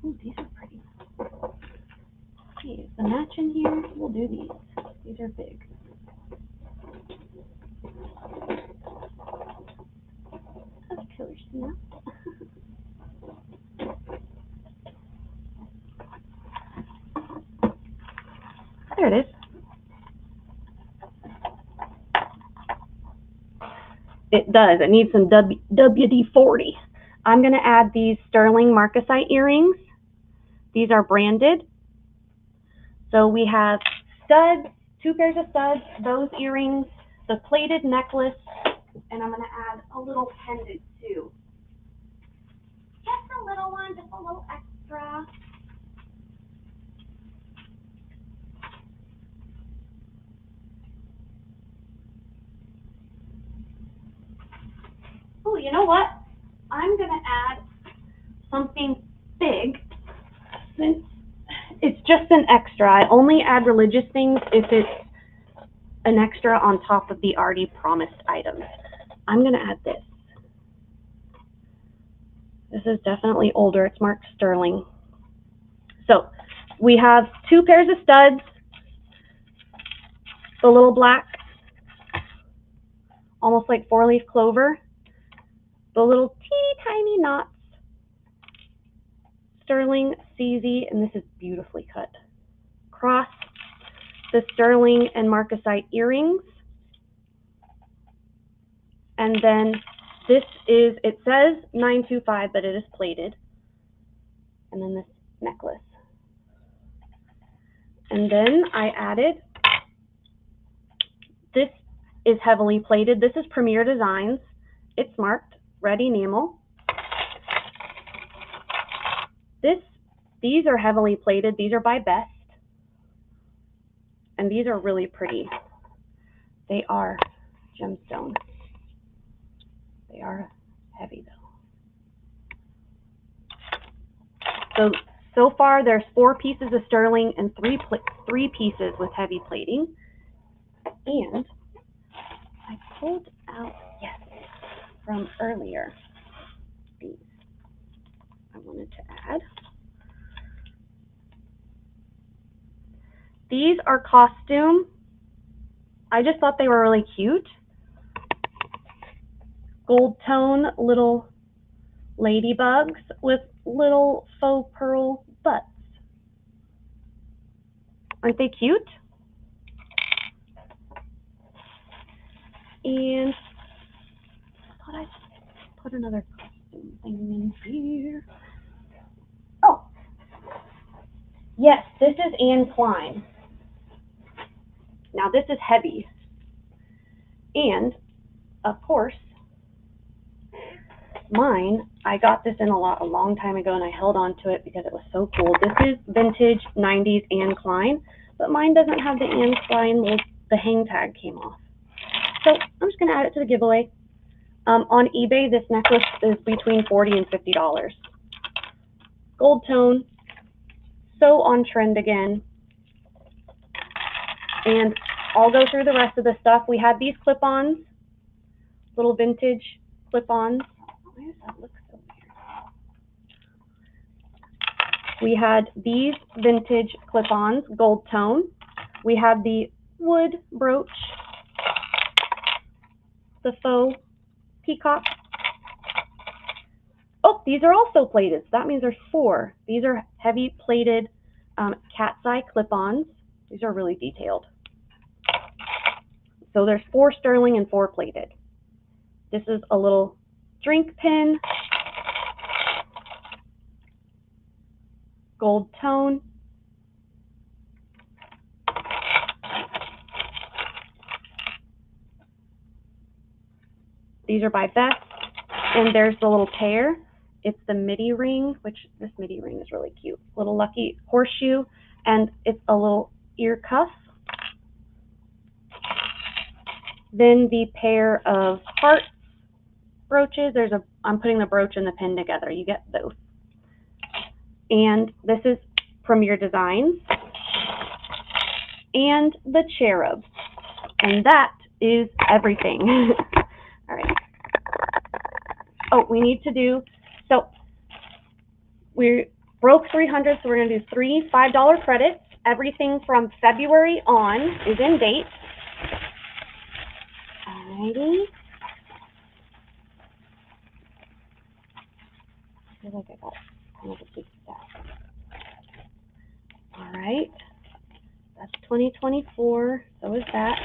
Ooh, these are pretty. Okay, is the match in here? We'll do these. These are big. Of course, yeah. There it is. It does. It needs some WD-40. I'm going to add these sterling marcasite earrings. These are branded. So we have studs, 2 pairs of studs, those earrings, the plated necklace, and I'm going to add a little pendant too. Just a little one, just a little extra. Oh, you know what? I'm going to add something big since it's just an extra. I only add religious things if it's an extra on top of the already promised items. I'm going to add this. This is definitely older. It's marked sterling. So we have 2 pairs of studs, the little black, almost like 4-leaf clover, the little teeny tiny knots, sterling CZ, and this is beautifully cut. Cross the sterling and marcasite earrings. And then this is, it says 925, but it is plated. And then this necklace. And then I added, this is heavily plated. This is Premier Designs. It's marked red enamel. This These are heavily plated. These are by Best. And these are really pretty. They are gemstone. They are heavy though. So far there's 4 pieces of sterling and 3 pieces with heavy plating. And I pulled out, yes, from earlier, these I wanted to add. These are costume. I just thought they were really cute. Gold tone little ladybugs with little faux pearl butts. Aren't they cute? And I thought I'd put another costume thing in here. Oh, yes, this is Anne Klein. Now this is heavy. And, of course, mine, I got this in a long time ago, and I held on to it because it was so cool. This is vintage 90s Anne Klein, but mine doesn't have the Anne Klein, the hang tag came off. So I'm just going to add it to the giveaway. On eBay, this necklace is between $40 and $50. Gold tone, so on trend again. And I'll go through the rest of the stuff. We had these clip-ons, little vintage clip-ons. Why does that look so weird? We had these vintage clip-ons, gold tone. We had the wood brooch, the faux peacock. Oh, these are also plated, so that means there's 4. These are heavy plated cat's eye clip-ons. These are really detailed. So there's 4 sterling and 4 plated. This is a little drink pin, gold tone. These are by Best. And there's the little pair. It's the midi ring, which this midi ring is really cute. Little lucky horseshoe, and it's a little ear cuff. Then the pair of heart brooches. I'm putting the brooch and the pin together. You get both. And this is Premier Designs. And the cherub. And that is everything. All right. Oh, we need to do, so we broke 300, so we're going to do 3 $5 credits. Everything from February on is in date. Alrighty. I feel like I got kind of a big stack. Alright. That's 2024. So is that.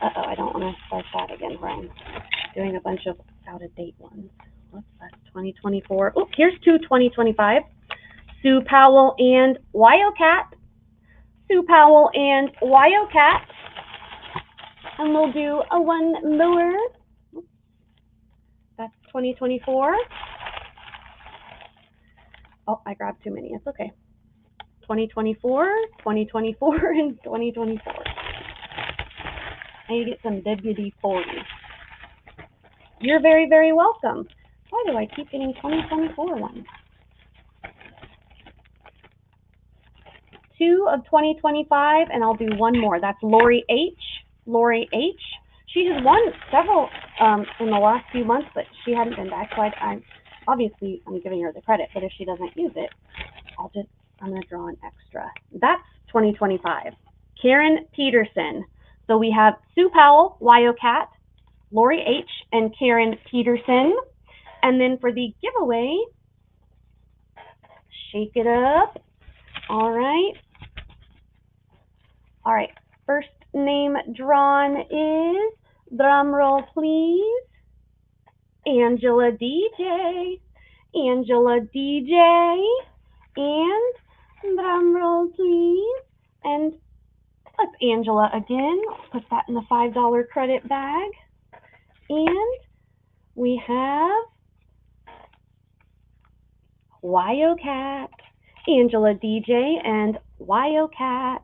Uh-oh, I don't want to start that again where I'm doing a bunch of out-of-date ones. Whoops, that's 2024. Oh, here's 2 2025. Sue Powell and Wyocat. Sue Powell and Wyocat. And we'll do a one more. That's 2024. Oh, I grabbed too many. It's okay. 2024, 2024, and 2024. I need to get some WD-40. You're very, very welcome. Why do I keep getting 2024 ones? 2 of 2025, and I'll do one more. That's Lori H. Lori H. She has won several in the last few months, but she hadn't been back. So obviously I'm giving her the credit, but if she doesn't use it, I'm going to draw an extra. That's 2025. Karen Peterson. So we have Sue Powell, Wyocat, Lori H., and Karen Peterson. And then for the giveaway, shake it up. All right. All right. First name drawn is, drum roll please, Angela DJ. Angela DJ. And drum roll please. And that's Angela again. Put that in the $5 credit bag. And we have Wyocat. Angela DJ and Wyocat.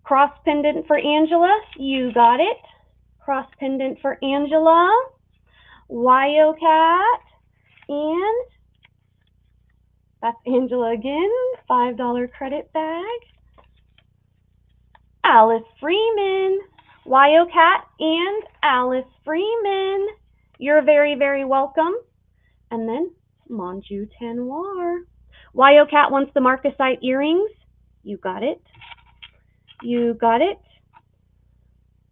Cross pendant for Angela, you got it. Cross pendant for Angela, Wyocat, and that's Angela again, $5 credit bag. Alice Freeman, Wyocat and Alice Freeman. You're very, very welcome. And then Monju Tanoir. Wyocat wants the marcasite earrings. You got it. You got it.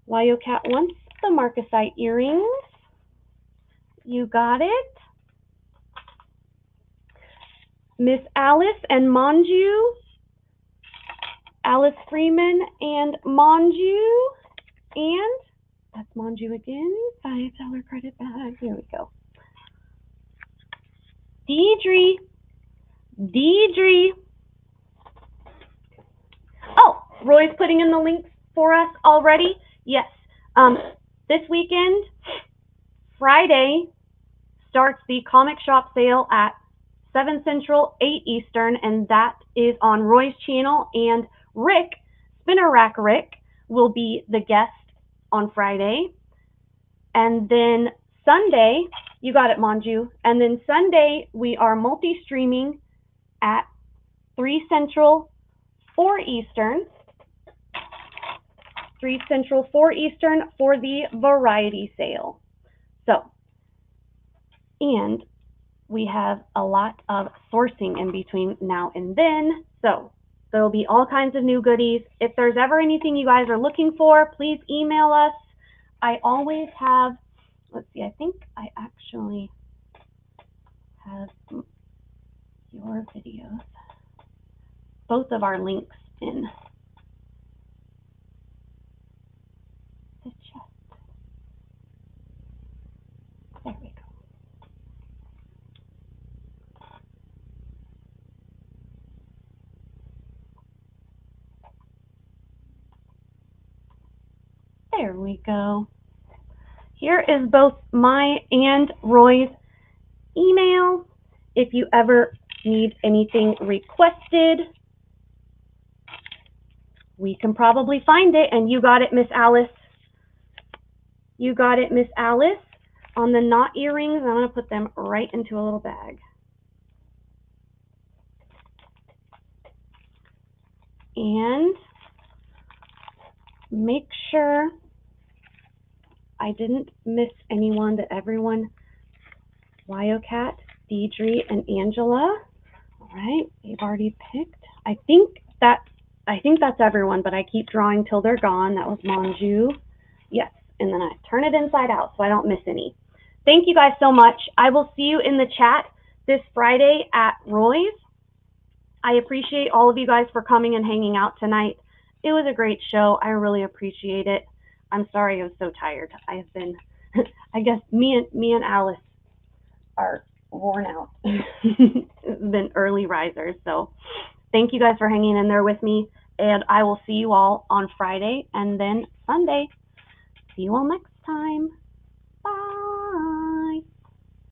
Wyocat wants the marcasite earrings. You got it. Miss Alice and Monju. Alice Freeman and Monju. And that's Monju again. $5 credit bag. Here we go. Deidre. Oh, Roy's putting in the links for us already. Yes. This weekend, Friday, starts the comic shop sale at 7 Central, 8 Eastern, and that is on Roy's channel. And Rick, Spinner Rack Rick, will be the guest on Friday. And then Sunday, you got it, Monju. And then Sunday, we are multi-streaming at 3 Central, 4 Eastern. 3 Central, 4 Eastern for the variety sale. So, and we have a lot of sourcing in between now and then. So there'll be all kinds of new goodies. If there's ever anything you guys are looking for, please email us. I always have, let's see, I think I actually have your videos, both of our links in the chat. There we go. There we go. Here is both my and Roy's email. If you ever need anything requested, we can probably find it. And you got it, Miss Alice. You got it, Miss Alice. On the knot earrings, I'm going to put them right into a little bag. And make sure I didn't miss anyone, that everyone, Wyocat, Deidre, and Angela. All right, they've already picked. I think that's everyone, but I keep drawing till they're gone. That was Monju. Yes, and then I turn it inside out so I don't miss any. Thank you guys so much. I will see you in the chat this Friday at Roy's. I appreciate all of you guys for coming and hanging out tonight. It was a great show. I really appreciate it. I'm sorry I was so tired. I have been, I guess me and Alice are worn out. It's been early risers. So thank you guys for hanging in there with me. And I will see you all on Friday and then Sunday. See you all next time.